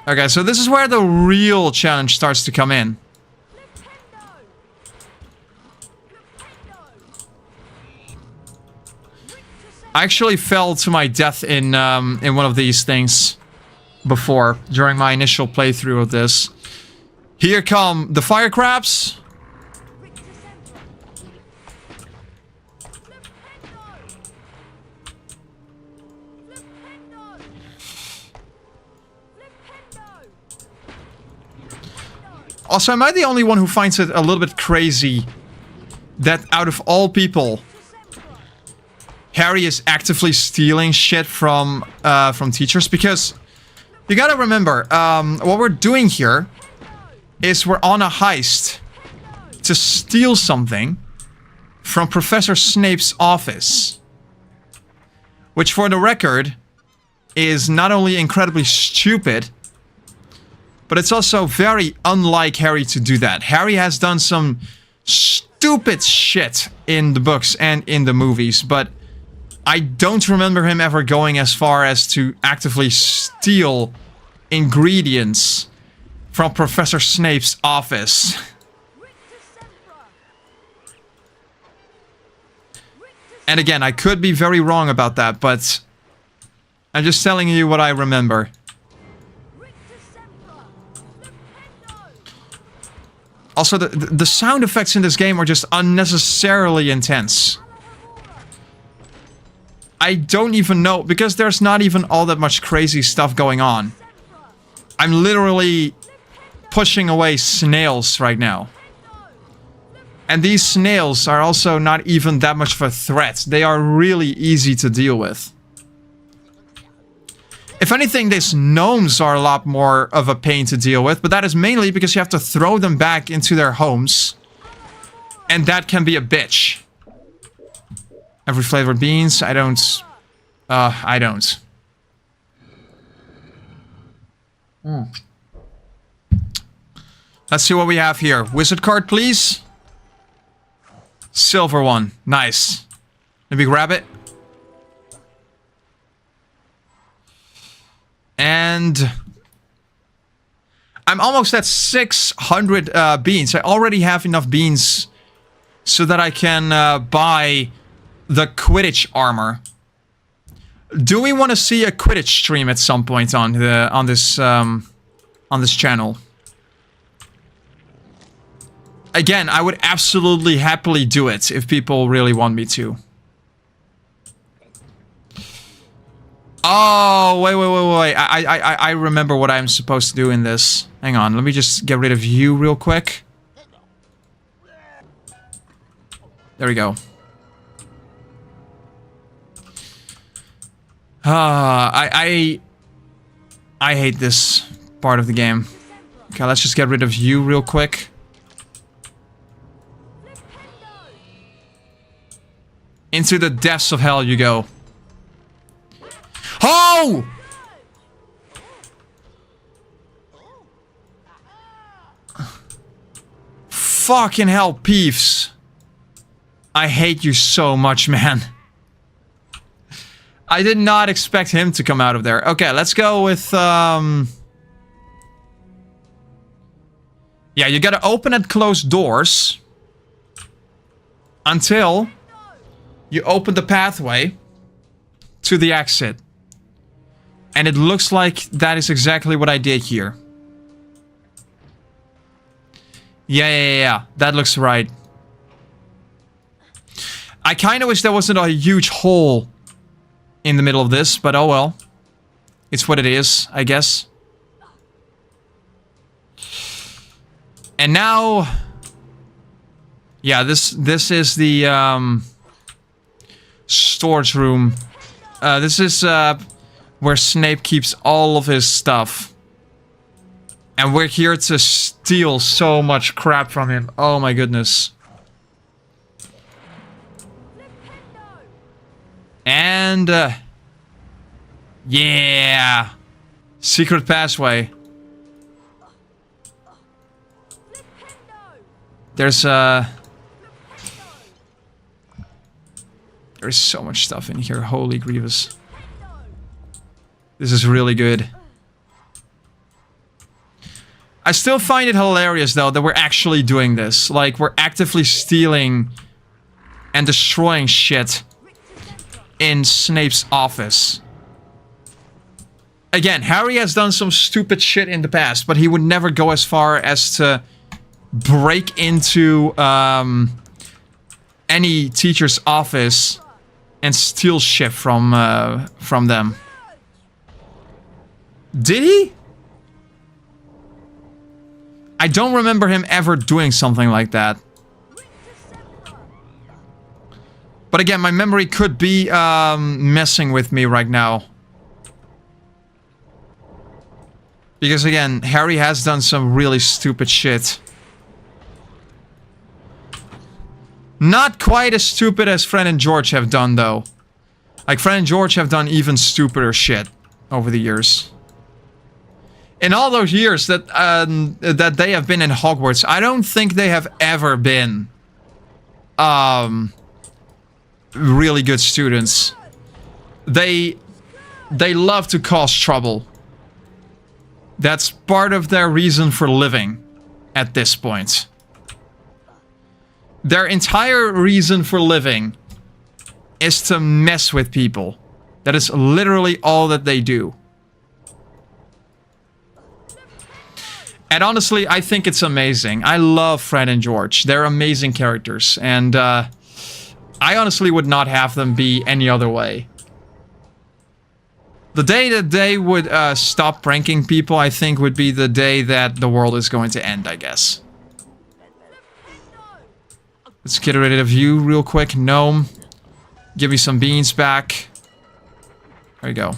Okay, so this is where the real challenge starts to come in. I actually fell to my death in one of these things before, during my initial playthrough of this. Here come the fire crabs. Also, am I the only one who finds it a little bit crazy that out of all people, Harry is actively stealing shit from teachers? Because you gotta remember, what we're doing here is we're on a heist to steal something from Professor Snape's office. Which, for the record, is not only incredibly stupid, but it's also very unlike Harry to do that. Harry has done some stupid shit in the books and in the movies, but I don't remember him ever going as far as to actively steal ingredients from Professor Snape's office. And again, I could be very wrong about that, but I'm just telling you what I remember. Also, the sound effects in this game are just unnecessarily intense. I don't even know, because there's not even all that much crazy stuff going on. I'm literally pushing away snails right now. And these snails are also not even that much of a threat. They are really easy to deal with. If anything, these gnomes are a lot more of a pain to deal with, but that is mainly because you have to throw them back into their homes. And that can be a bitch. Every flavored beans, I don't. Let's see what we have here. Wizard card, please. Silver one. Nice. Maybe grab it. And I'm almost at 600 beans. I already have enough beans so that I can buy the Quidditch armor. Do we want to see a Quidditch stream at some point on this channel? Again, I would absolutely happily do it if people really want me to. Oh, wait. I remember what I'm supposed to do in this. Hang on, let me just get rid of you real quick. There we go. I hate this part of the game. Okay, let's just get rid of you real quick. Into the depths of hell you go. Oh! Fucking hell, Peeves. I hate you so much, man. I did not expect him to come out of there. Okay, let's go with, yeah, you gotta open and close doors until you open the pathway to the exit. And it looks like that is exactly what I did here. Yeah. That looks right. I kind of wish there wasn't a huge hole in the middle of this, but oh well. It's what it is, I guess. And now... yeah, this is the storage room. This is where Snape keeps all of his stuff. And we're here to steal so much crap from him. Oh my goodness. And yeah. Secret passway. There's so much stuff in here. Holy Grievous. This is really good. I still find it hilarious, though, that we're actually doing this. Like, we're actively stealing and destroying shit in Snape's office. Again, Harry has done some stupid shit in the past, but he would never go as far as to break into any teacher's office and steal shit from them. Did he? I don't remember him ever doing something like that. But again, my memory could be messing with me right now. Because again, Harry has done some really stupid shit. Not quite as stupid as Fred and George have done, though. Like, Fred and George have done even stupider shit over the years. In all those years that that they have been in Hogwarts, I don't think they have ever been really good students. They love to cause trouble. That's part of their reason for living at this point. Their entire reason for living is to mess with people. That is literally all that they do. And honestly, I think it's amazing. I love Fred and George. They're amazing characters. And I honestly would not have them be any other way. The day that they would stop pranking people, I think, would be the day that the world is going to end, I guess. Let's get rid of you real quick. Gnome. Give me some beans back. There you go.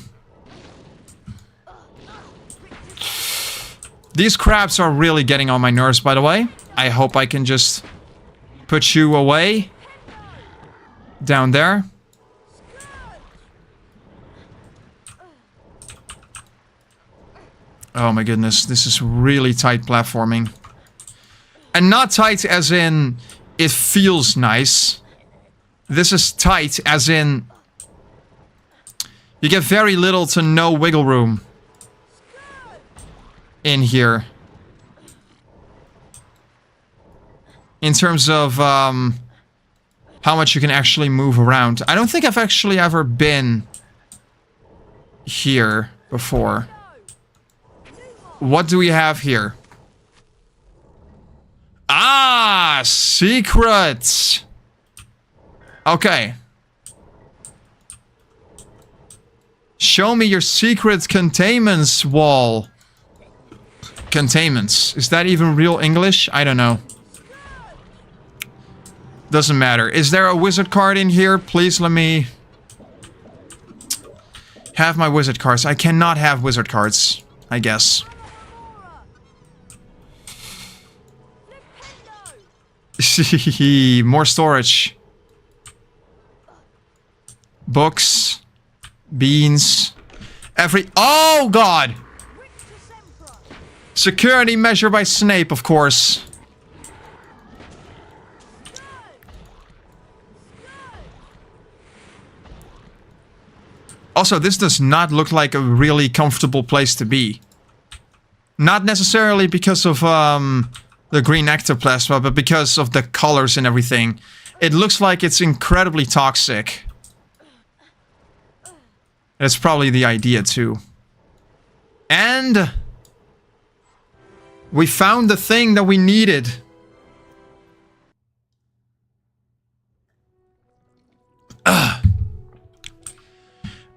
These crabs are really getting on my nerves, by the way. I hope I can just put you away. Down there. Oh my goodness, this is really tight platforming. And not tight as in it feels nice. This is tight as in you get very little to no wiggle room in here. In terms of how much you can actually move around. I don't think I've actually ever been here before. What do we have here? Ah, secrets. Okay. Show me your secret containments wall. Containments. Is that even real English? I don't know. Doesn't matter. Is there a wizard card in here? Please let me have my wizard cards. I cannot have wizard cards, I guess. More storage. Books. Beans. Oh, God! Security measure by Snape, of course. Also, this does not look like a really comfortable place to be. Not necessarily because of the green ectoplasma, but because of the colors and everything. It looks like it's incredibly toxic. That's probably the idea too. And we found the thing that we needed.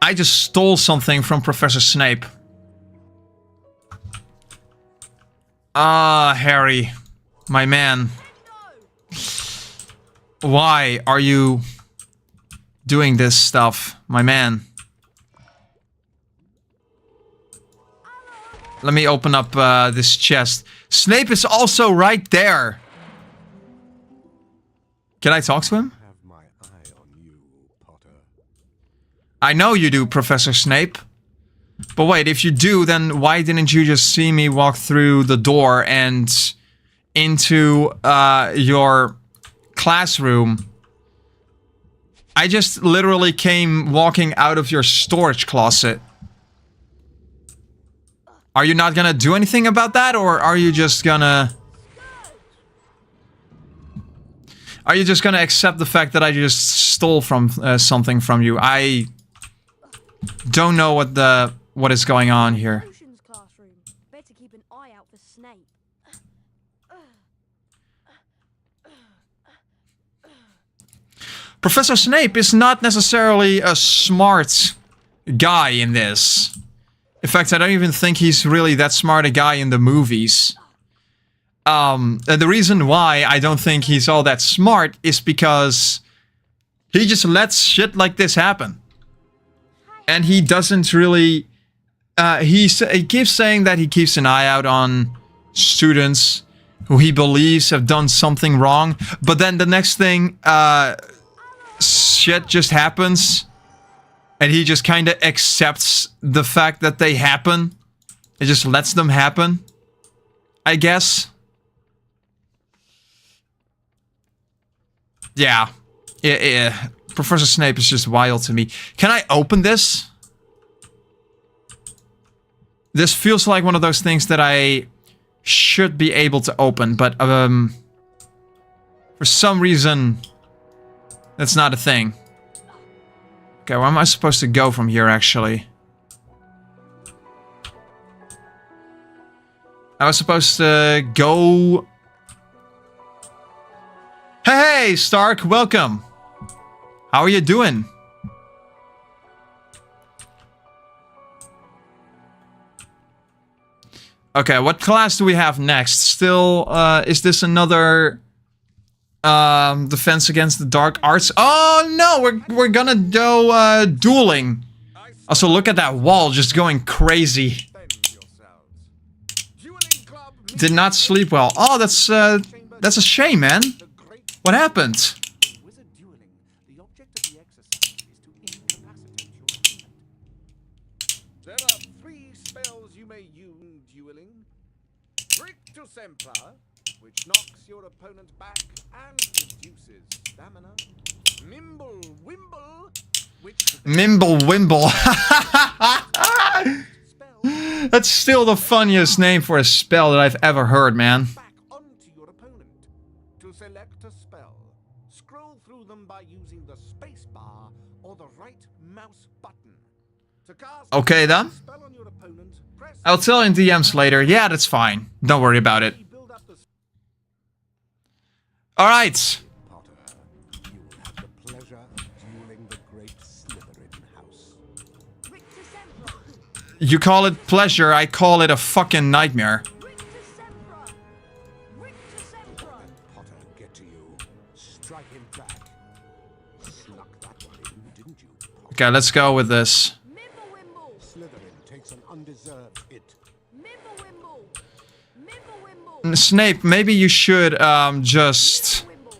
I just stole something from Professor Snape. Ah, Harry. My man. Why are you doing this stuff, my man? Let me open up this chest. Snape is also right there. Can I talk to him? Have my eye on you, Potter. I know you do, Professor Snape. But wait, if you do, then why didn't you just see me walk through the door and into your classroom? I just literally came walking out of your storage closet. Are you not gonna do anything about that, or are you just gonna... Are you just gonna accept the fact that I just stole from something from you? I don't know what is going on here. Classroom. Better keep an eye out for Snape. Professor Snape is not necessarily a smart guy in this. In fact, I don't even think he's really that smart a guy in the movies. The reason why I don't think he's all that smart is because he just lets shit like this happen. And he doesn't really... he keeps saying that he keeps an eye out on students who he believes have done something wrong. But then the next thing, shit just happens. And he just kind of accepts the fact that they happen. It just lets them happen, I guess. Yeah. Professor Snape is just wild to me. Can I open this? This feels like one of those things that I should be able to open, but for some reason, that's not a thing. Okay, where am I supposed to go from here, actually? I was supposed to go... Hey, Stark, welcome. How are you doing? Okay, what class do we have next? Still, is this another defense against the dark arts? Oh no, we're gonna go dueling. Also, look at that wall just going crazy. Did not sleep well. Oh, that's a shame, man. What happened? Wizard dueling. The object of the exercise is to incapacitate your opponent. There are 3 spells you may use dueling. Trick to Semplar, which knocks your opponent back and reduces stamina. Mimble Wimble, which... Mimble Wimble. spell That's still the funniest name for a spell that I've ever heard, man. back onto your opponent. To select a spell, scroll through them by using the space bar or the right mouse button. To cast Okay, then. a spell on your opponent, press I'll tell in DMs later. Yeah, that's fine. Don't worry about it. build up the Alright. Potter, you will have the pleasure of dueling the great Slytherin house. Rictus Emperor. You call it pleasure, I call it a fucking nightmare. Rictus Emperor. Rictus Emperor. Potter, get to you. Strike him back. Snuck that one in, didn't you, Potter? Okay, let's go with this. Mimblewimble. Slytherin takes an undeserved hit. Mimblewimble. Mimblewimble. Snape, maybe you should just Mimblewimble.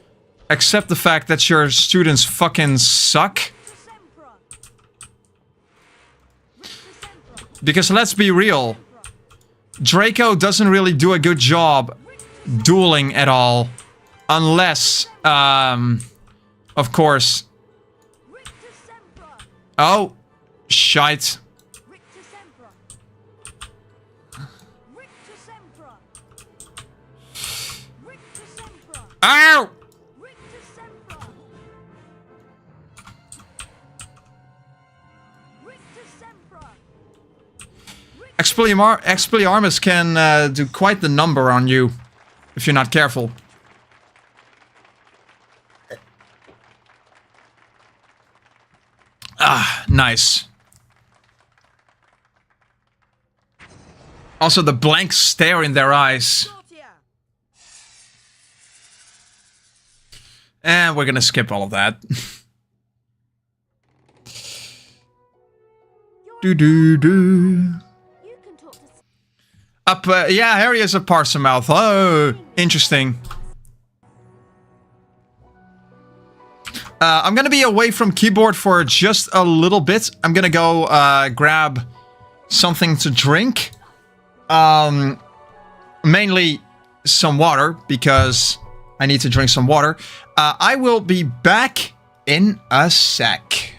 accept the fact that your students fucking suck. Rictus Emperor. Rictus Emperor. Because let's be real, Draco doesn't really do a good job dueling at all. Unless, of course... Rictus Emperor. Oh, shite. Rictus Emperor. Rictus Emperor. Rictus Emperor. Ow! Rictus Emperor. Rictus Emperor. Expelliarmus can do quite the number on you if you're not careful. Ah, nice. Also, the blank stare in their eyes. And we're gonna skip all of that. Do do do. You can talk to Up, yeah, Harry is a Parsamouth. Oh, interesting. I'm gonna be away from keyboard for just a little bit. I'm gonna go grab something to drink. Mainly some water, because I need to drink some water. I will be back in a sec.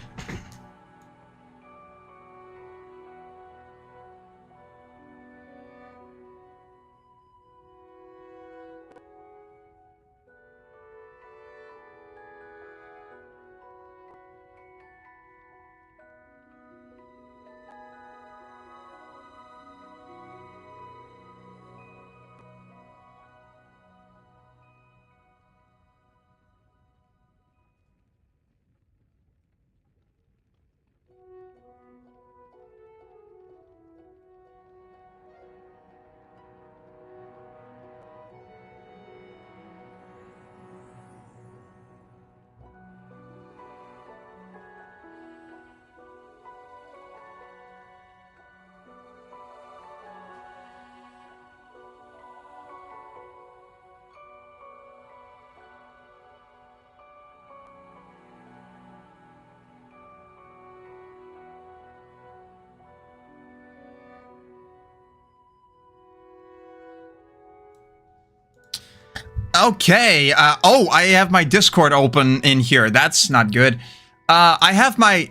Okay, oh, I have my Discord open in here. That's not good. I have my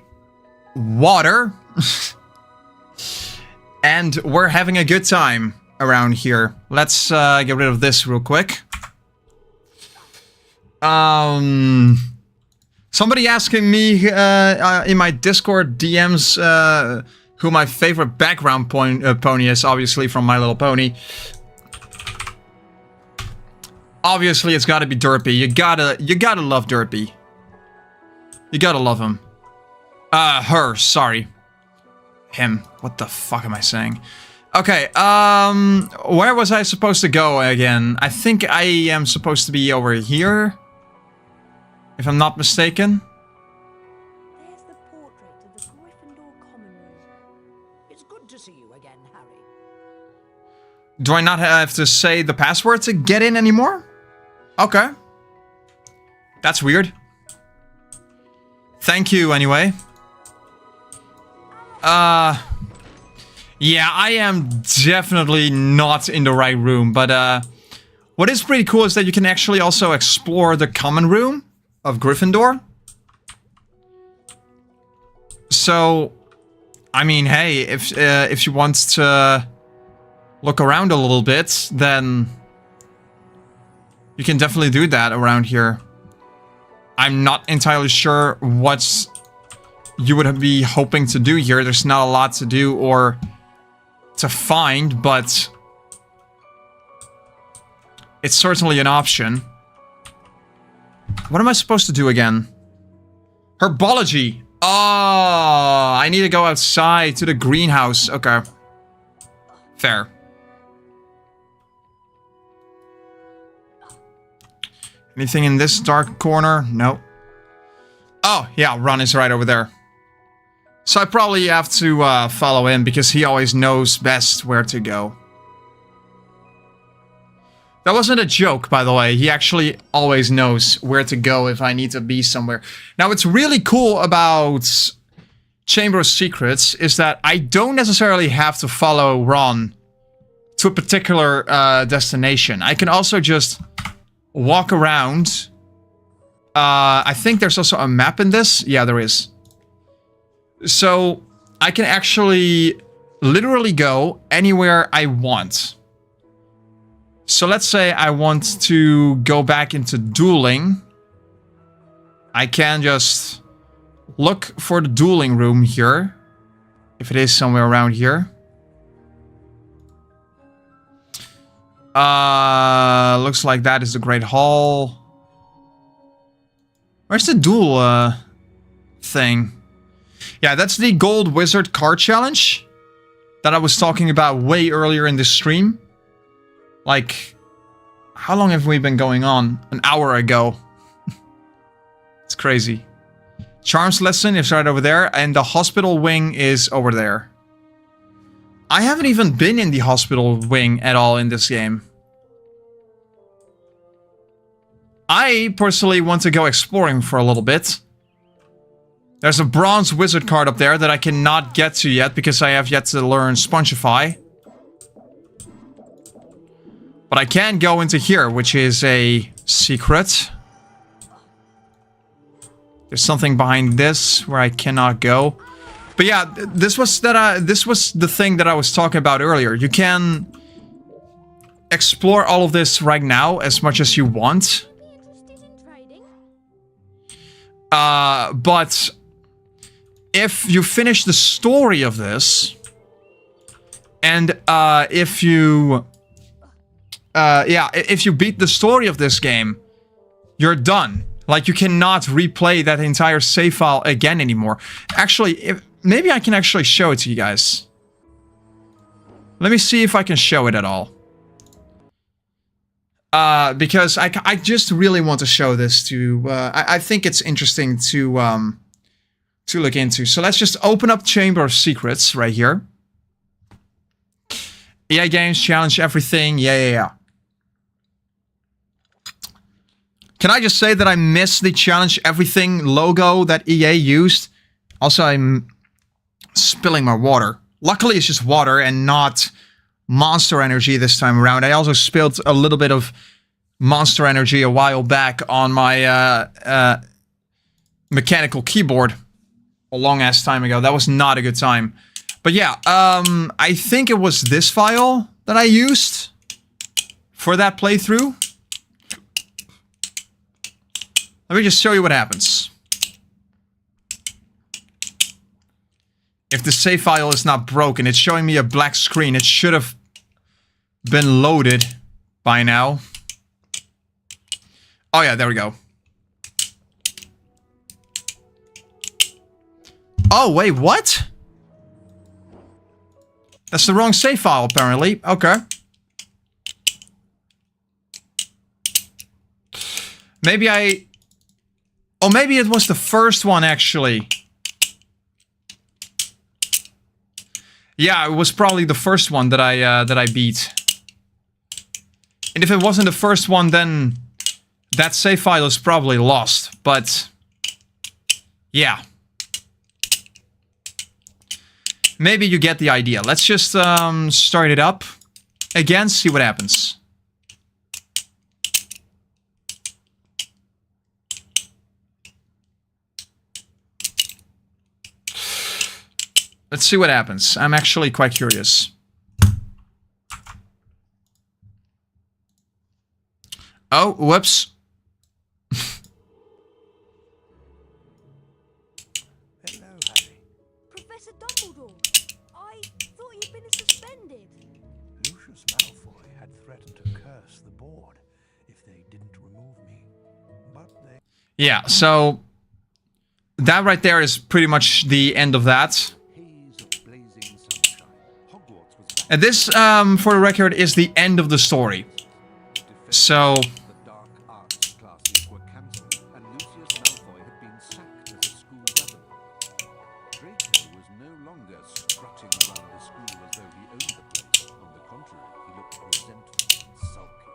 water. And we're having a good time around here. Let's get rid of this real quick. Somebody asking me in my Discord DMs who my favorite background pony is, obviously from My Little Pony. Obviously, it's gotta be Derpy. You gotta love Derpy. You gotta love him. Her, sorry. Him. What the fuck am I saying? Okay, where was I supposed to go again? I think I am supposed to be over here. If I'm not mistaken. There's the portrait of the Gryffindor common room. It's good to see you again, Harry. Do I not have to say the password to get in anymore? Okay. That's weird. Thank you, anyway. Yeah, I am definitely not in the right room, but what is pretty cool is that you can actually also explore the common room of Gryffindor. So, I mean, hey, if you want to look around a little bit, then you can definitely do that around here. I'm not entirely sure what you would be hoping to do here. There's not a lot to do or to find, but it's certainly an option. What am I supposed to do again? Herbology. Oh, I need to go outside to the greenhouse. Okay. Fair. Anything in this dark corner? No. Oh, yeah, Ron is right over there. So I probably have to follow him because he always knows best where to go. That wasn't a joke, by the way. He actually always knows where to go if I need to be somewhere. Now, what's really cool about Chamber of Secrets is that I don't necessarily have to follow Ron to a particular destination. I can also just walk around. I think there's also a map in this. Yeah, there is. So I can actually literally go anywhere I want. So let's say I want to go back into dueling. I can just look for the dueling room here. If it is somewhere around here. Looks like that is the Great Hall. Where's the duel thing? Yeah, that's the Gold Wizard card challenge that I was talking about way earlier in this stream. Like, how long have we been going on? An hour ago. It's crazy. Charms lesson is right over there, and the hospital wing is over there. I haven't even been in the hospital wing at all in this game. I personally want to go exploring for a little bit. There's a bronze wizard card up there that I cannot get to yet because I have yet to learn Spongify. But I can go into here, which is a secret. There's something behind this where I cannot go. But yeah, this was the thing that I was talking about earlier. You can explore all of this right now as much as you want. But if you finish the story of this, and if you beat the story of this game, you're done. Like, you cannot replay that entire save file again anymore. Actually, maybe I can actually show it to you guys. Let me see if I can show it at all. Because I just really want to show this to... I think it's interesting to look into. So let's just open up Chamber of Secrets right here. EA Games challenge everything. Yeah. Can I just say that I miss the challenge everything logo that EA used? Also, I'm spilling my water. Luckily, it's just water and not Monster Energy this time around. I also spilled a little bit of Monster Energy a while back on my mechanical keyboard a long-ass time ago. That was not a good time. But yeah, I think it was this file that I used for that playthrough. Let me just show you what happens. If the save file is not broken, it's showing me a black screen. It should have been loaded by now. Oh yeah, there we go. Oh, wait, what? That's the wrong save file, apparently. Okay. Maybe I... Oh, maybe it was the first one, actually. Yeah, it was probably the first one that I beat. And if it wasn't the first one, then that save file is probably lost. But yeah, maybe you get the idea. Let's just start it up again, see what happens. Let's see what happens. I'm actually quite curious. Oh, whoops. Hello, Harry. Professor Dumbledore, I thought you'd been suspended. Lucius Malfoy had threatened to curse the board if they didn't remove me. But they... Yeah, so that right there is pretty much the end of that. Haze of blazing sunshine. Hogwarts was back. And this, for the record, is the end of the story. So... The dark arts classes were cancelled, and Lucius Malfoy had been sacked as a school governor. Draco was no longer strutting around the school as though he owned the place. On the contrary, he looked resentful and sulky.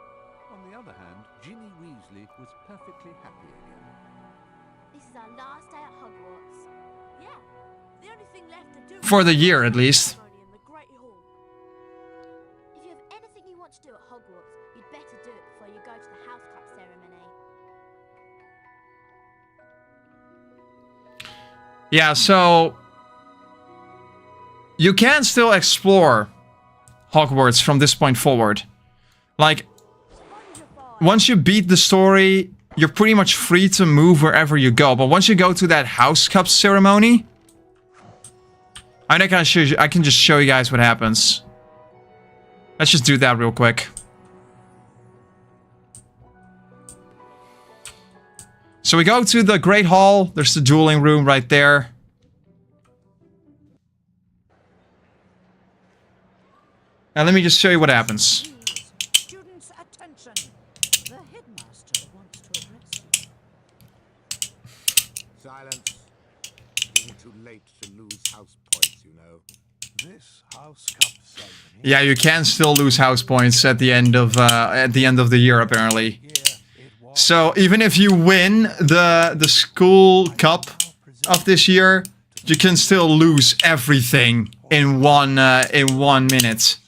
On the other hand, Ginny Weasley was perfectly happy again. This is our last day at Hogwarts. Yeah, the only thing left to do For the year, at least. ceremony in the Great Hall. If you have anything you want to do at Hogwarts, you'd better do it before you go to the House Cup ceremony. Yeah, so... You can still explore Hogwarts from this point forward. Like, once you beat the story, you're pretty much free to move wherever you go. But once you go to that House Cup ceremony... I can just show you guys what happens. Let's just do that real quick. So we go to the Great Hall. There's the dueling room right there. And let me just show you what happens. Students, attention! The headmaster wants to address you. Silence. Isn't too late to lose house points, you know. This House Cup ceremony... Yeah, you can still lose house points at the end of the year, apparently. So even if you win the school cup of this year, you can still lose everything in one minute.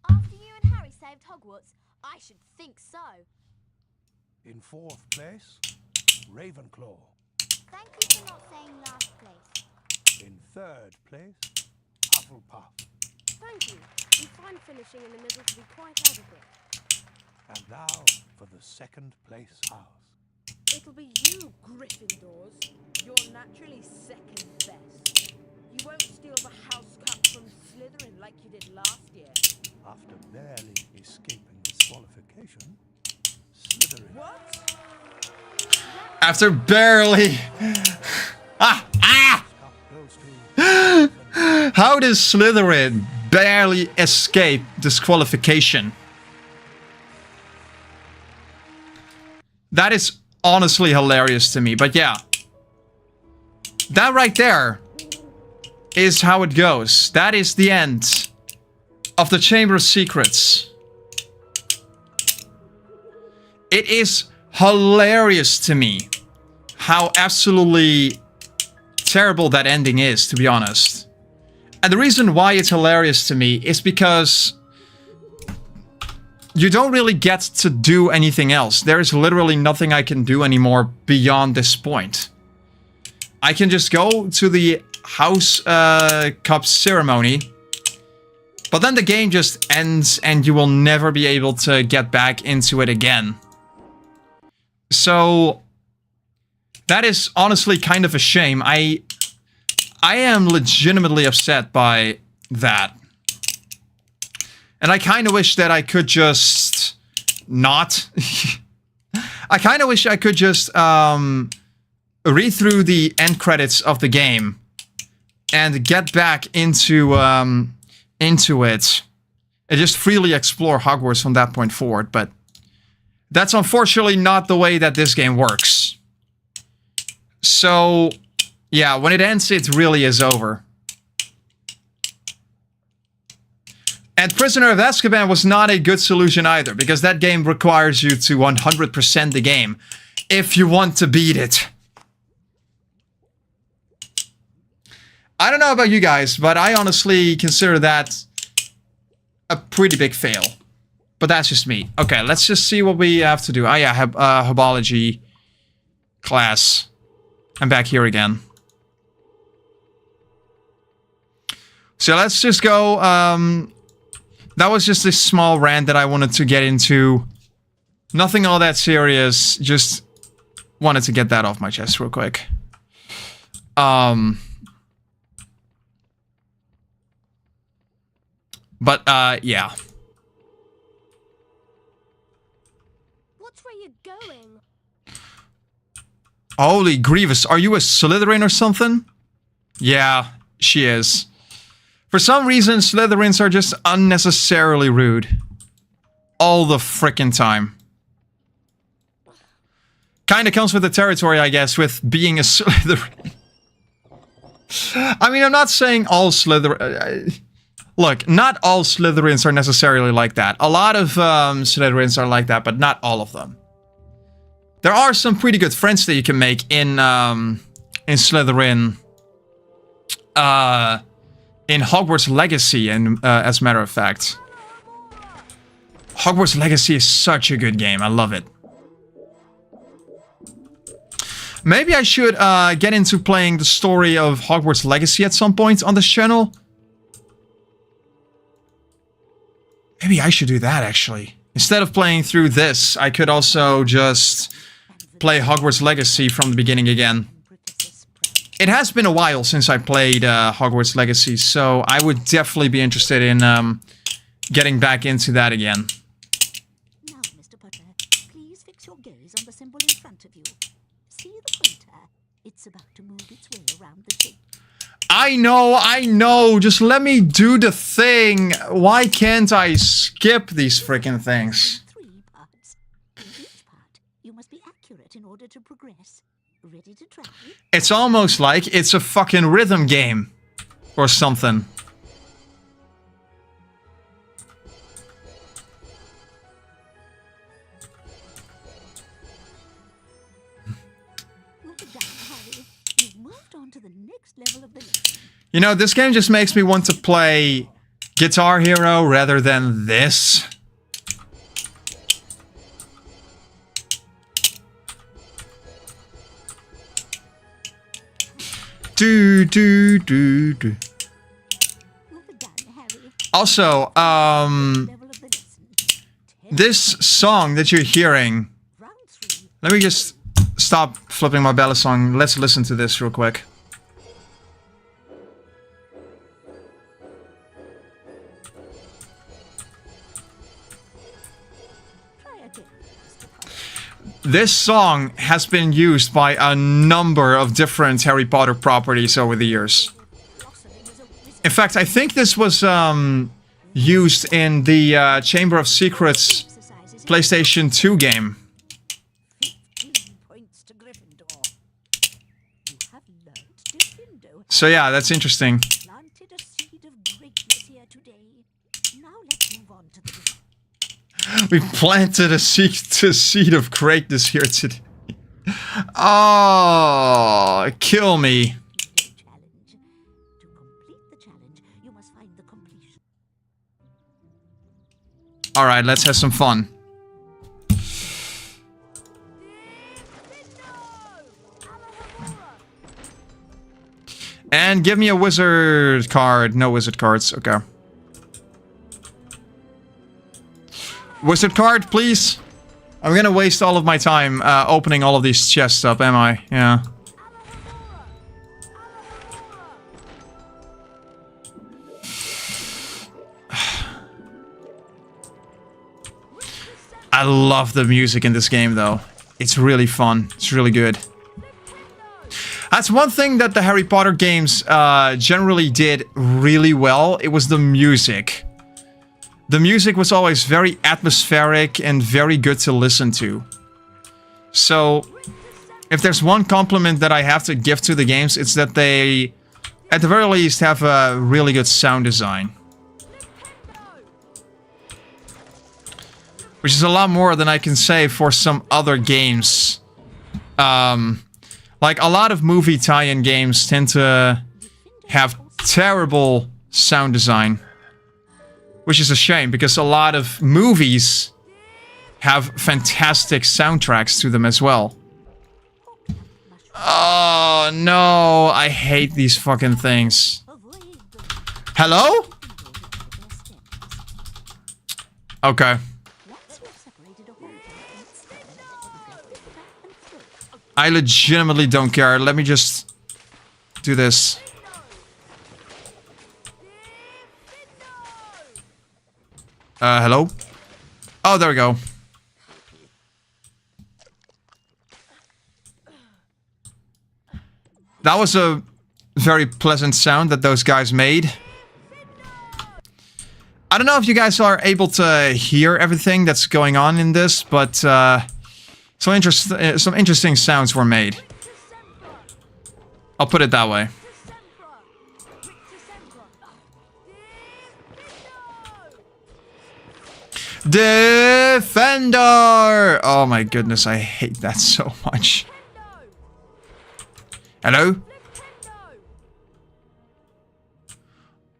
After you and Harry saved Hogwarts, I should think so. In fourth place, Ravenclaw. Thank you for not saying last place. In third place, Hufflepuff. Thank you. You find finishing in the middle to be quite adequate. And now for the second place house. It'll be you, Gryffindors. You're naturally second best. You won't steal the house cup from Slytherin like you did last year. After barely escaping disqualification, Slytherin... What? After barely... Cup goes to... How does Slytherin barely escape disqualification? That is honestly hilarious to me, but yeah. That right there is how it goes. That is the end of the Chamber of Secrets. It is hilarious to me how absolutely terrible that ending is, to be honest. And the reason why it's hilarious to me is because you don't really get to do anything else. There is literally nothing I can do anymore beyond this point. I can just go to the House Cup ceremony, but then the game just ends and you will never be able to get back into it again. So that is honestly kind of a shame. I am legitimately upset by that. And I kind of wish that I could just not. I kind of wish I could just read through the end credits of the game and get back into it and just freely explore Hogwarts from that point forward, but that's unfortunately not the way that this game works. So, yeah, when it ends, it really is over. And Prisoner of Azkaban was not a good solution either, because that game requires you to 100% the game if you want to beat it. I don't know about you guys, but I honestly consider that a pretty big fail. But that's just me. Okay, let's just see what we have to do. Oh yeah, herbology class. I'm back here again. So let's just go. That was just a small rant that I wanted to get into. Nothing all that serious. Just wanted to get that off my chest real quick. But, yeah. What's where you're going? Holy Grievous, are you a Slytherin or something? Yeah, she is. For some reason, Slytherins are just unnecessarily rude. All the frickin' time. Kinda comes with the territory, I guess, with being a Slytherin. I mean, I'm not saying all Slytherin... Look, not all Slytherins are necessarily like that. A lot of Slytherins are like that, but not all of them. There are some pretty good friends that you can make in Slytherin. In Hogwarts Legacy, and as a matter of fact. Hogwarts Legacy is such a good game. I love it. Maybe I should get into playing the story of Hogwarts Legacy at some point on this channel. Maybe I should do that, actually. Instead of playing through this, I could also just play Hogwarts Legacy from the beginning again. It has been a while since I played Hogwarts Legacy, so I would definitely be interested in getting back into that again. Now, Mr. Potter, please fix your gaze on the symbol in front of you. See the pointer? It's about to move its way around the shape. I know. Just let me do the thing. Why can't I skip these freaking things? 3 parts. In each part, you must be accurate in order to progress. Ready to try? It's almost like it's a fucking rhythm game. Or something. Well done, Harry. You've moved on to the next level of the lesson. You know, this game just makes me want to play Guitar Hero rather than this. Do. Well done, Harry. Also, Level of the lesson. this song that you're hearing, Round 3. let me just stop flipping my Bella song. Let's listen to this real quick. Try again, Mr. Potter. This song has been used by a number of different Harry Potter properties over the years. Blossoming is a wizard. In fact, I think this was used in the Chamber of Secrets Exercises in PlayStation 2 game. 15 points to Gryffindor. You have learned Defendo. So yeah, that's interesting. Planted a seed of greatness here today. Now let's move on to the We planted a seed of greatness here today. Oh, kill me. challenge. To complete the challenge, you must find the completion. Alright, let's have some fun. And give me a wizard card. No wizard cards, okay. Wizard card, please. I'm gonna waste all of my time opening all of these chests up, am I? Yeah. I love the music in this game, though. it's really fun. It's really good. That's one thing that the Harry Potter games generally did really well. It was the music. The music was always very atmospheric and very good to listen to. So, if there's one compliment that I have to give to the games, it's that they, at the very least, have a really good sound design. Which is a lot more than I can say for some other games. Like, a lot of movie tie-in games tend to have terrible sound design. Which is a shame, because a lot of movies have fantastic soundtracks to them as well. Oh, no. I hate these fucking things. Hello? Okay. I legitimately don't care. Let me just do this. Hello? Oh, there we go. That was a very pleasant sound that those guys made. I don't know if you guys are able to hear everything that's going on in this, but some interesting sounds were made. I'll put it that way. Defender! Oh my goodness, I hate that so much. Hello?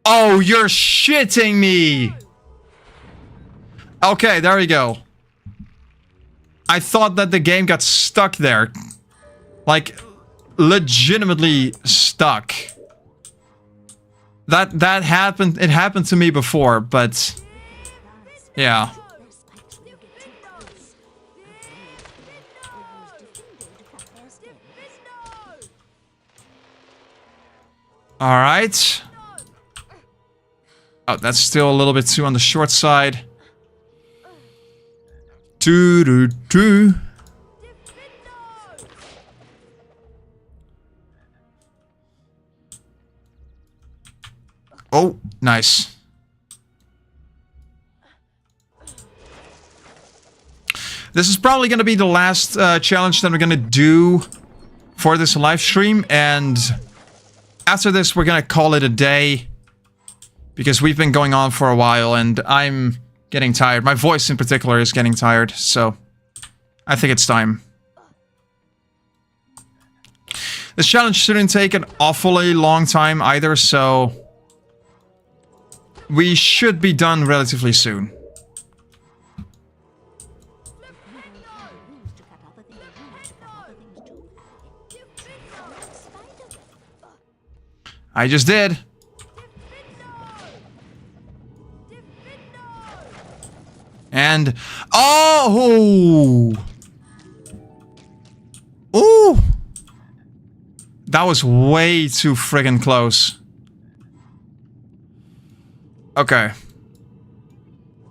Oh, you're shitting me! Okay, there we go. I thought that the game got stuck there. Like, legitimately stuck. That happened, it happened to me before, but... yeah. Alright. Oh, that's still a little bit too on the short side. Doo-doo-doo. Oh, nice. This is probably going to be the last challenge that we're going to do for this live stream, and after this we're going to call it a day, because we've been going on for a while and I'm getting tired. My voice in particular is getting tired, so I think it's time. This challenge shouldn't take an awfully long time either, so we should be done relatively soon. I just did. And... oh! Ooh! That was way too friggin' close. Okay.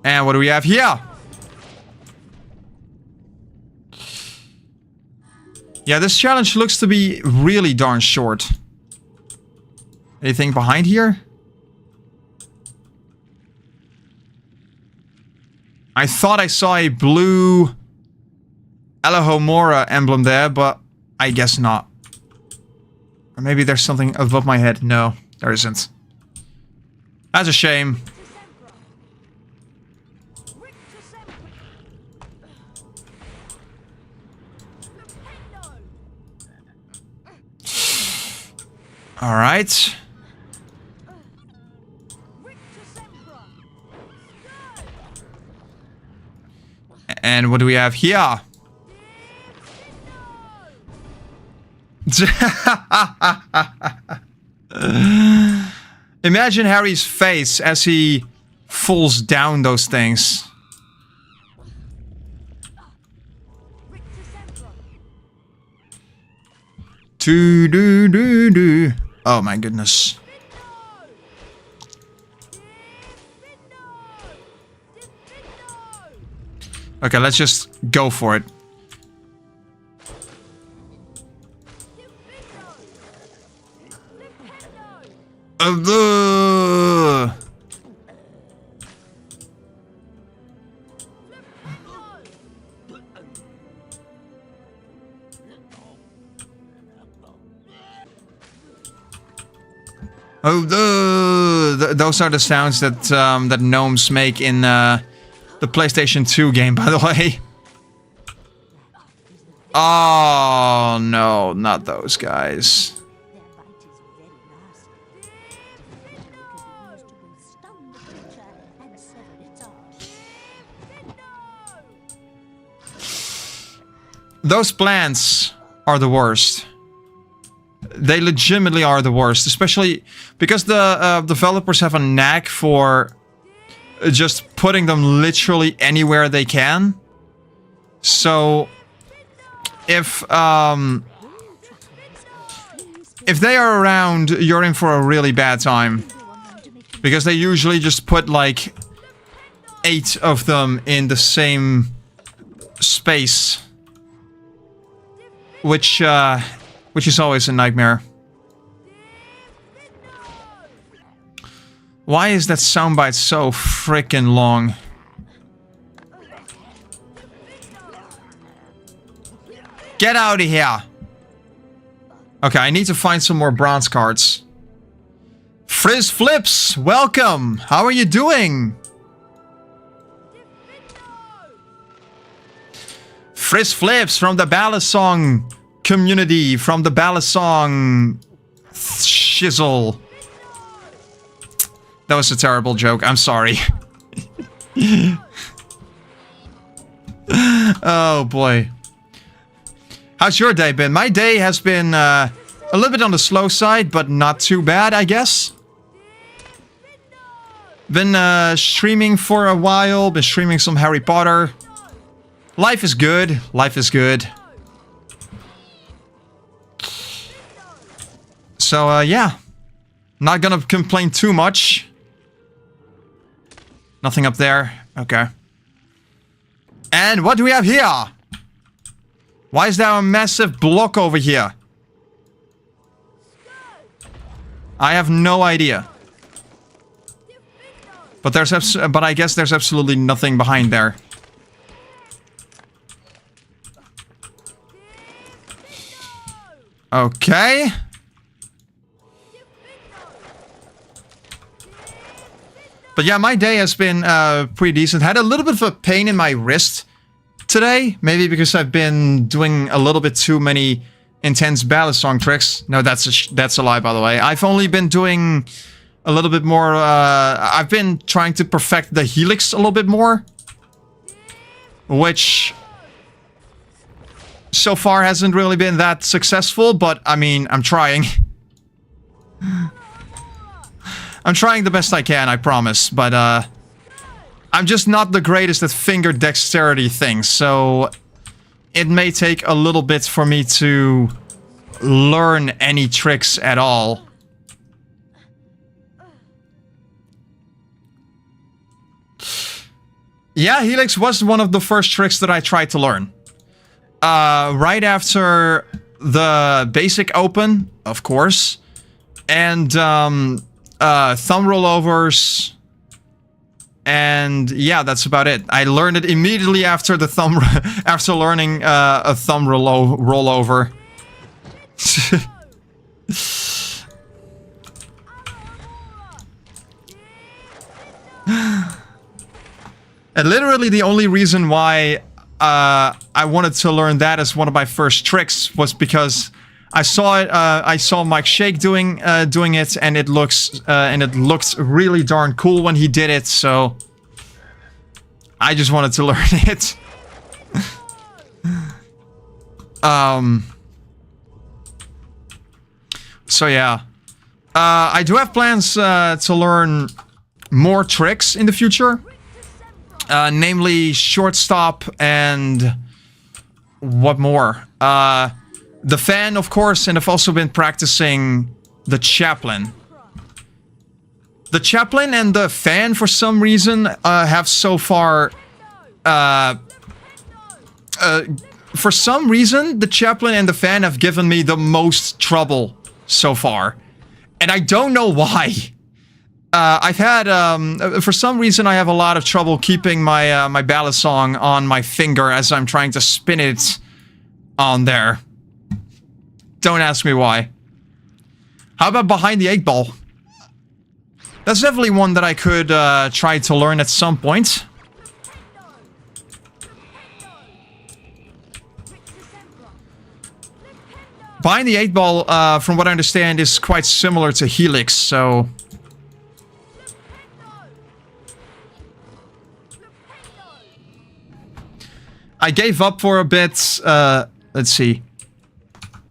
And what do we have here? Yeah, this challenge looks to be really darn short. Anything behind here? I thought I saw a blue Alohomora emblem there, but I guess not. Or maybe there's something above my head. No, there isn't. That's a shame. All right. And what do we have here? Imagine Harry's face as he falls down those things. Do. Oh my goodness. Okay, let's just go for it. Those are the sounds that that gnomes make in the PlayStation 2 game, by the way. Oh no, not those guys. Those plants are the worst. They legitimately are the worst, especially because the developers have a knack for just putting them literally anywhere they can. So if they are around, you're in for a really bad time, because they usually just put like 8 of them in the same space, which is always a nightmare. Why is that soundbite so freaking long? Get out of here! Okay, I need to find some more bronze cards. Frizz Flips, welcome! How are you doing? Frizz Flips from the ballad song community, from the ballad song shizzle. That was a terrible joke, I'm sorry. Oh boy. How's your day been? My day has been a little bit on the slow side, but not too bad, I guess. Been streaming for a while, been streaming some Harry Potter. Life is good, life is good. So, yeah. Not gonna complain too much. Nothing up there. Okay. And what do we have here? Why is there a massive block over here? I have no idea. But I guess there's absolutely nothing behind there. Okay. But yeah, my day has been pretty decent. Had a little bit of a pain in my wrist today. Maybe because I've been doing a little bit too many intense ballad song tricks. No, that's a lie, by the way. I've only been doing a little bit more... I've been trying to perfect the helix a little bit more. Which... so far hasn't really been that successful, but I mean, I'm trying. I'm trying the best I can, I promise, but I'm just not the greatest at finger dexterity things, so it may take a little bit for me to learn any tricks at all. Yeah, helix was one of the first tricks that I tried to learn. Right after the basic open, of course, and thumb rollovers, and yeah, that's about it. I learned it immediately after the thumb, after learning a thumb rollover. And literally the only reason why I wanted to learn that as one of my first tricks was because I saw it. I saw Mike Shake doing it, and it looked really darn cool when he did it. So I just wanted to learn it. So yeah, I do have plans to learn more tricks in the future. Namely shortstop and what more? The fan, of course, and I've also been practicing the chaplain. The chaplain and the fan, for some reason, have so far... for some reason, the chaplain and the fan have given me the most trouble so far. And I don't know why. I've had, for some reason, I have a lot of trouble keeping my my ballad song on my finger as I'm trying to spin it on there. Don't ask me why. How about Behind the 8 Ball? That's definitely one that I could try to learn at some point. Behind the 8 Ball, from what I understand, is quite similar to Helix, so... I gave up for a bit. Let's see.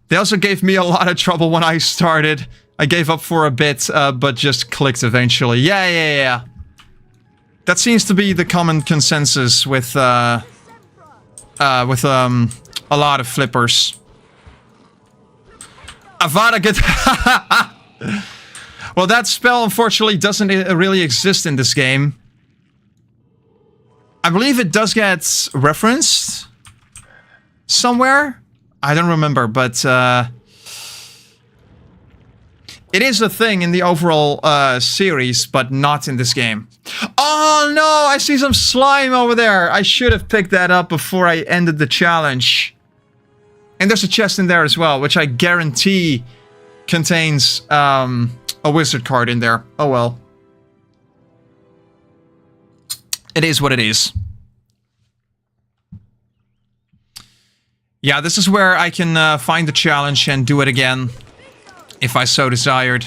They also gave me a lot of trouble when I started. I gave up for a bit, but just clicked eventually. Yeah. That seems to be the common consensus with a lot of flippers. Avada Kedavra. Well, that spell unfortunately doesn't really exist in this game. I believe it does get referenced somewhere. I don't remember, but it is a thing in the overall series, but not in this game. Oh no, I see some slime over there. I should have picked that up before I ended the challenge. And there's a chest in there as well, which I guarantee contains a wizard card in there. Oh well. It is what it is. Yeah, this is where I can find the challenge and do it again, if I so desired.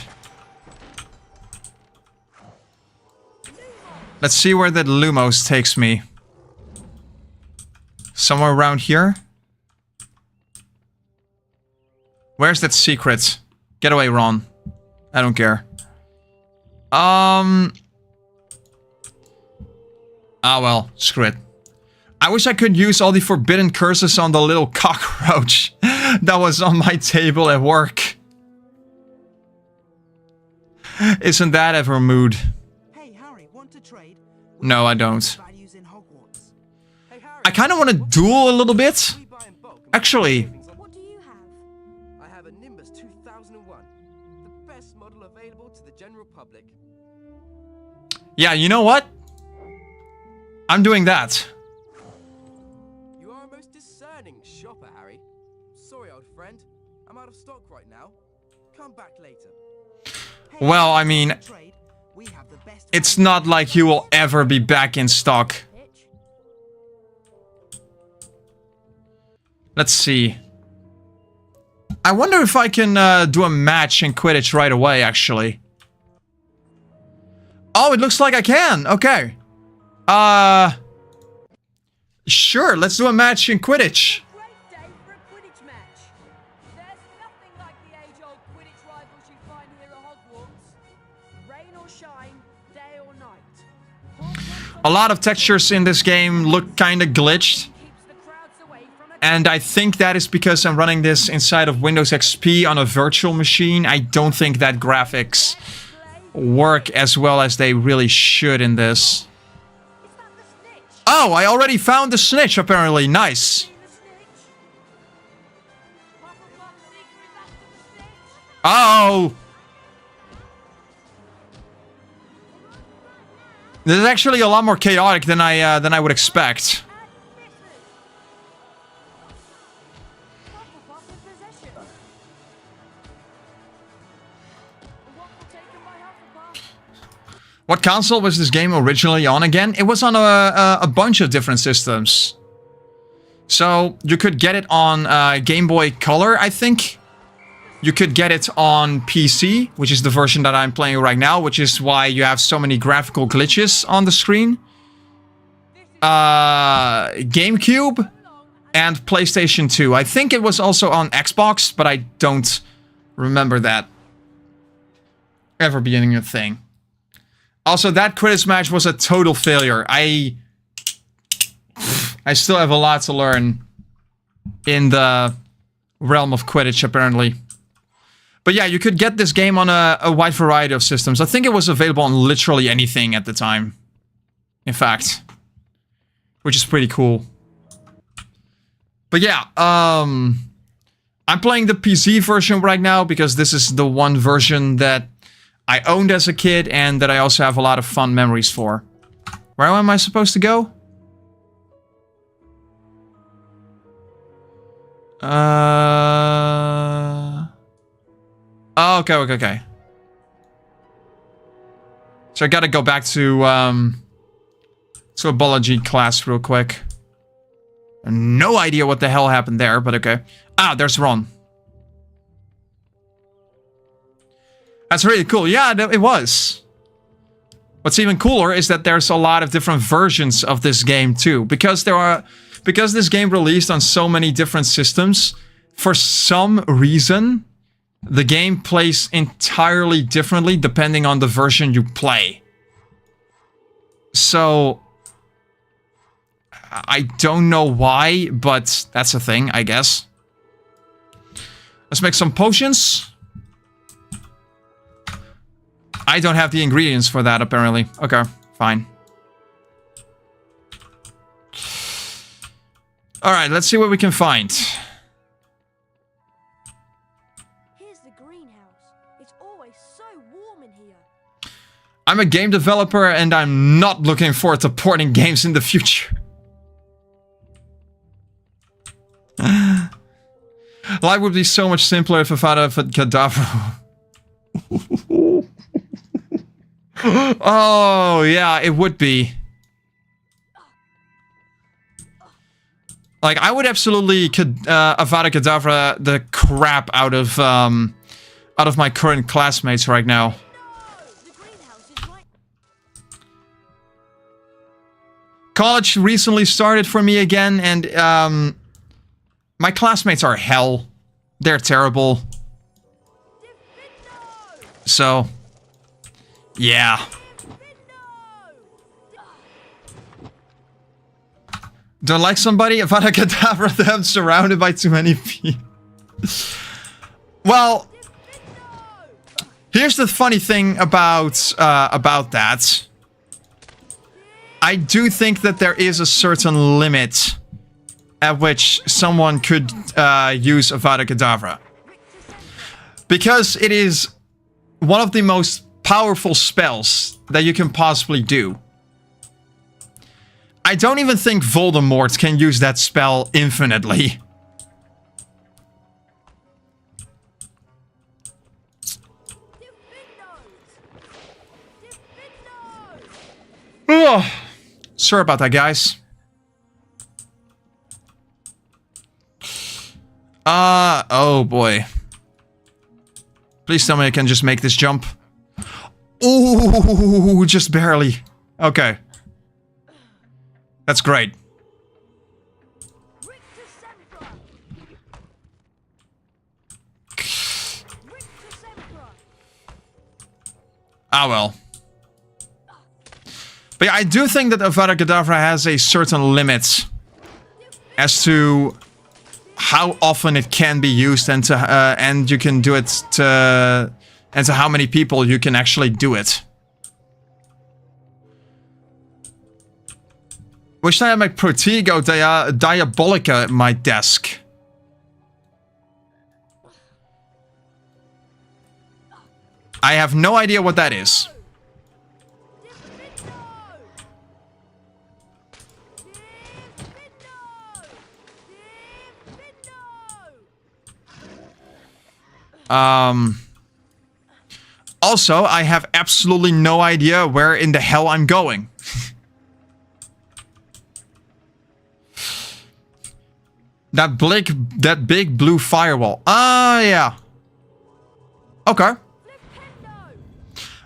Let's see where that Lumos takes me. Somewhere around here? Where's that secret? Get away, Ron. I don't care. Ah, well, screw it. I wish I could use all the forbidden curses on the little cockroach that was on my table at work. Isn't that ever mood? Hey, Harry, want to trade? No, I don't. Values in Hogwarts. Hey, Harry, I kind of want to duel a little bit. we buy in bulk and Actually, What do you have? I have a Nimbus 2001, the best model available to the general public. yeah, you know what? I'm doing that. You are a most discerning shopper, Harry. Sorry, old friend. I'm out of stock right now. Come back later. Hey, Well, I mean, trade. We have the best it's not like you will ever be back in stock. Pitch? Let's see. I wonder if I can do a match in Quidditch right away, actually. Oh, it looks like I can. Okay. Sure, let's do a match in Quidditch. Great day for a Quidditch match. There's nothing like the age-old Quidditch rivals you find here at Hogwarts. Rain or shine, day or night. A lot of textures in this game look kind of glitched. Keeps the crowds away from a And I think that is because I'm running this inside of Windows XP on a virtual machine. I don't think that graphics work as well as they really should in this. Is that the snitch? Oh, I already found the snitch, apparently. Nice. See the snitch? Hufflepuff Seeker is after the snitch. Oh! This is actually a lot more chaotic than I would expect. Hufflepuff in possession. The waffle taken by Hufflepuff. What console was this game originally on again? It was on a bunch of different systems. So you could get it on Game Boy Color, I think. You could get it on PC, which is the version that I'm playing right now, which is why you have so many graphical glitches on the screen. GameCube and PlayStation 2. I think it was also on Xbox, but I don't remember that ever being a thing. Also, that Quidditch match was a total failure. I still have a lot to learn in the realm of Quidditch, apparently. But yeah, you could get this game on a wide variety of systems. I think it was available on literally anything at the time. In fact. Which is pretty cool. But yeah, I'm playing the PC version right now because this is the one version that I owned as a kid and that I also have a lot of fun memories for. Where am I supposed to go? Oh, okay. So I gotta go back to a biology class real quick. No idea what the hell happened there, but okay. Ah, there's Ron. That's really cool. Yeah, it was. What's even cooler is that there's a lot of different versions of this game too. Because this game released on so many different systems, for some reason, the game plays entirely differently depending on the version you play. So I don't know why, but that's a thing, I guess. Let's make some potions. I don't have the ingredients for that, apparently. Okay, fine. Alright, let's see what we can find. Here's the greenhouse. It's always so warm in here. I'm a game developer and I'm not looking forward to porting games in the future. Life would be so much simpler if Avada Kedavra. Oh, yeah, it would be. Like, I would absolutely Avada Kedavra the crap out of my current classmates right now. The greenhouse is right. College recently started for me again, and my classmates are hell. They're terrible. So, yeah. Don't like somebody? Avada Kedavra them surrounded by too many people. Well, here's the funny thing about that. I do think that there is a certain limit at which someone could use Avada Kedavra. Because it is one of the most powerful spells that you can possibly do. I don't even think Voldemort can use that spell infinitely. Oh, sorry about that, guys. Oh boy. Please tell me I can just make this jump. Ooh, just barely. Okay. That's great. Ah, well. But yeah, I do think that Avada Kedavra has a certain limit as to how often it can be used and to and you can do it to and to how many people you can actually do it. Wish I had my Protego Diabolica at my desk. I have no idea what that is. Also, I have absolutely no idea where in the hell I'm going. That big blue firewall. Ah, yeah. Okay.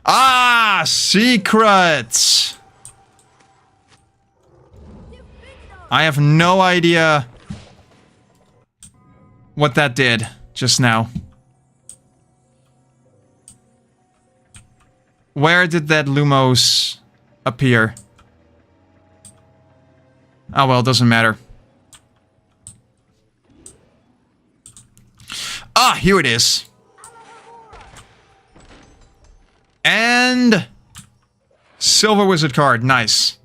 Ah, secrets. I have no idea what that did just now. Where did that Lumos appear? Oh well, doesn't matter. Ah, here it is. And Silver Wizard card, nice.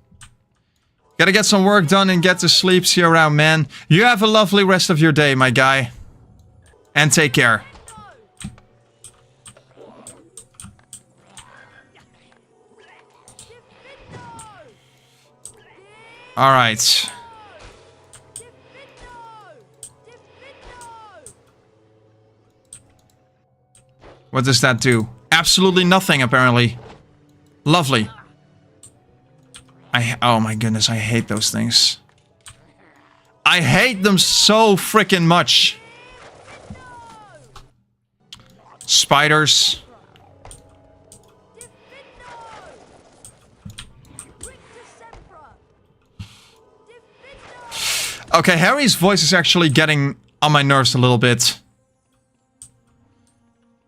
Gotta get some work done and get to sleep. See you around, man. You have a lovely rest of your day, my guy. And take care. Alright. What does that do? Absolutely nothing, apparently. Lovely. Oh my goodness, I hate those things. I hate them so freaking much. Spiders. Okay, Harry's voice is actually getting on my nerves a little bit.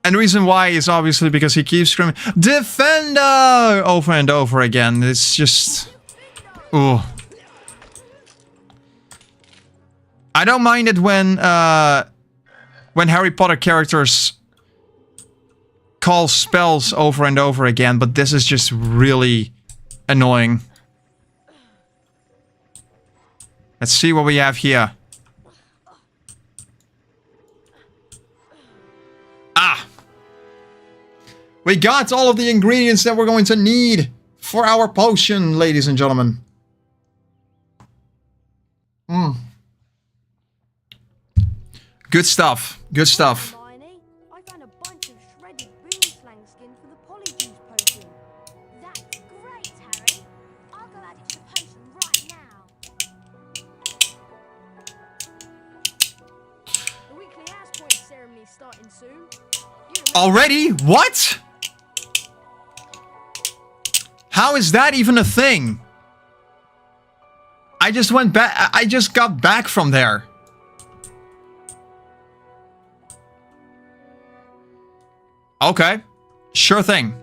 And the reason why is obviously because he keeps screaming, Defender! Over and over again. It's just... Ooh. I don't mind it when Harry Potter characters call spells over and over again, but this is just really annoying. Let's see what we have here. Ah! We got all of the ingredients that we're going to need for our potion, ladies and gentlemen. Good stuff. Good stuff. Hermione, I found a bunch of shredded boomslang skin for the polyjuice potion. That's great, Harry. I'll go add it to the potion right now. The weekly ass point ceremony's starting soon. Already? What? How is that even a thing? I just went back. I just got back from there. Okay. Sure thing.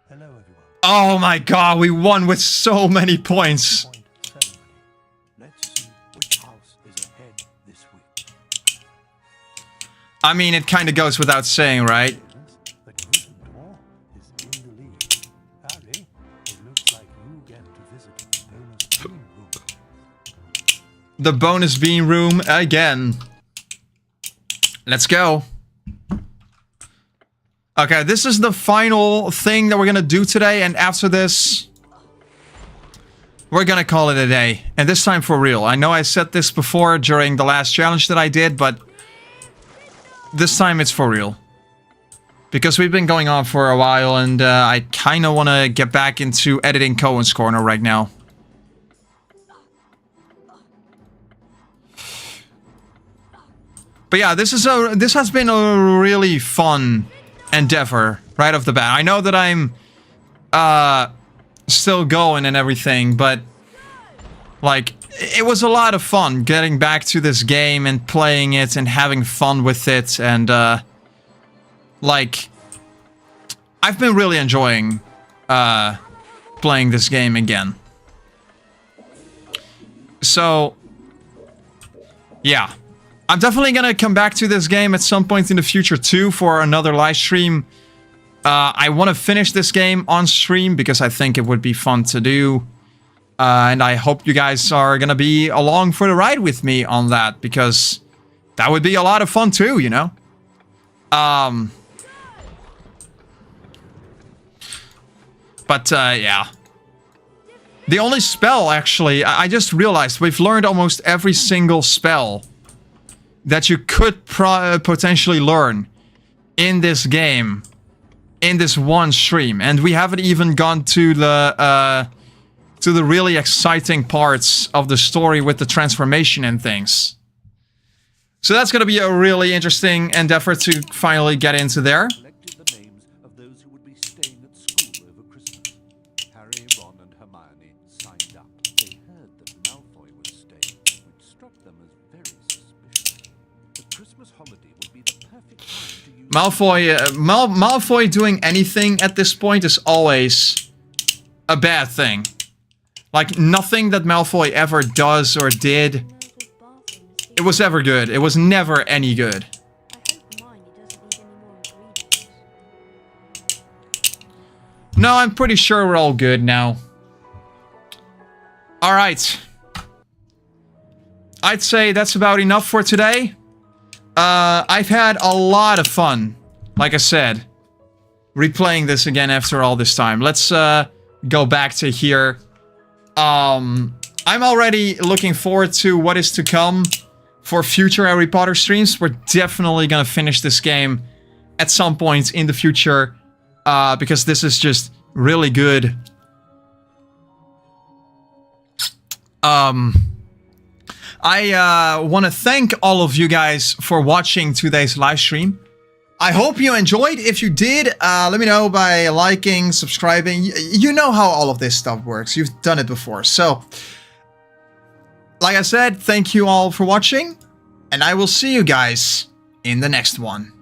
Hello, everyone. Oh my god, we won with so many points. Point ceremony. Let's see which house is ahead this week. I mean, it kind of goes without saying, right? The Gryffindor is in the lead. Harry, it looks like you get to visit the bonus bean room. The bonus bean room again. Let's go. Okay, this is the final thing that we're gonna do today, and after this, we're gonna call it a day. And this time for real. I know I said this before during the last challenge that I did, but this time it's for real. Because we've been going on for a while, and I kind of want to get back into editing Koen's Corner right now. But yeah, this has been a really fun endeavor right off the bat. I know that I'm still going and everything, but like it was a lot of fun getting back to this game and playing it and having fun with it, and like I've been really enjoying playing this game again. So yeah, I'm definitely gonna come back to this game at some point in the future too for another live stream. I want to finish this game on stream because I think it would be fun to do. And I hope you guys are gonna be along for the ride with me on that, because that would be a lot of fun too, you know? But yeah. The only spell, actually, I just realized we've learned almost every single spell that you could potentially learn in this game, in this one stream, and we haven't even gone to the really exciting parts of the story with the transformation and things. So that's gonna be a really interesting endeavor to finally get into there. Collected the names of those who would be staying at school over Christmas. Harry, Ron, and Hermione signed up. They heard that Malfoy was staying, which struck them as very suspicious. The Christmas holiday would be the perfect time to use... Malfoy doing anything at this point is always a bad thing. Like, nothing that Malfoy ever does or did, it was ever good. It was never any good. I hope Hermione doesn't need any more ingredients. No, I'm pretty sure we're all good now. Alright. I'd say that's about enough for today. I've had a lot of fun, like I said, replaying this again after all this time. Let's go back to here. I'm already looking forward to what is to come for future Harry Potter streams. We're definitely gonna finish this game at some point in the future, because this is just really good. I want to thank all of you guys for watching today's live stream. I hope you enjoyed. If you did, let me know by liking, subscribing. You know how all of this stuff works. You've done it before. So, like I said, thank you all for watching, and I will see you guys in the next one.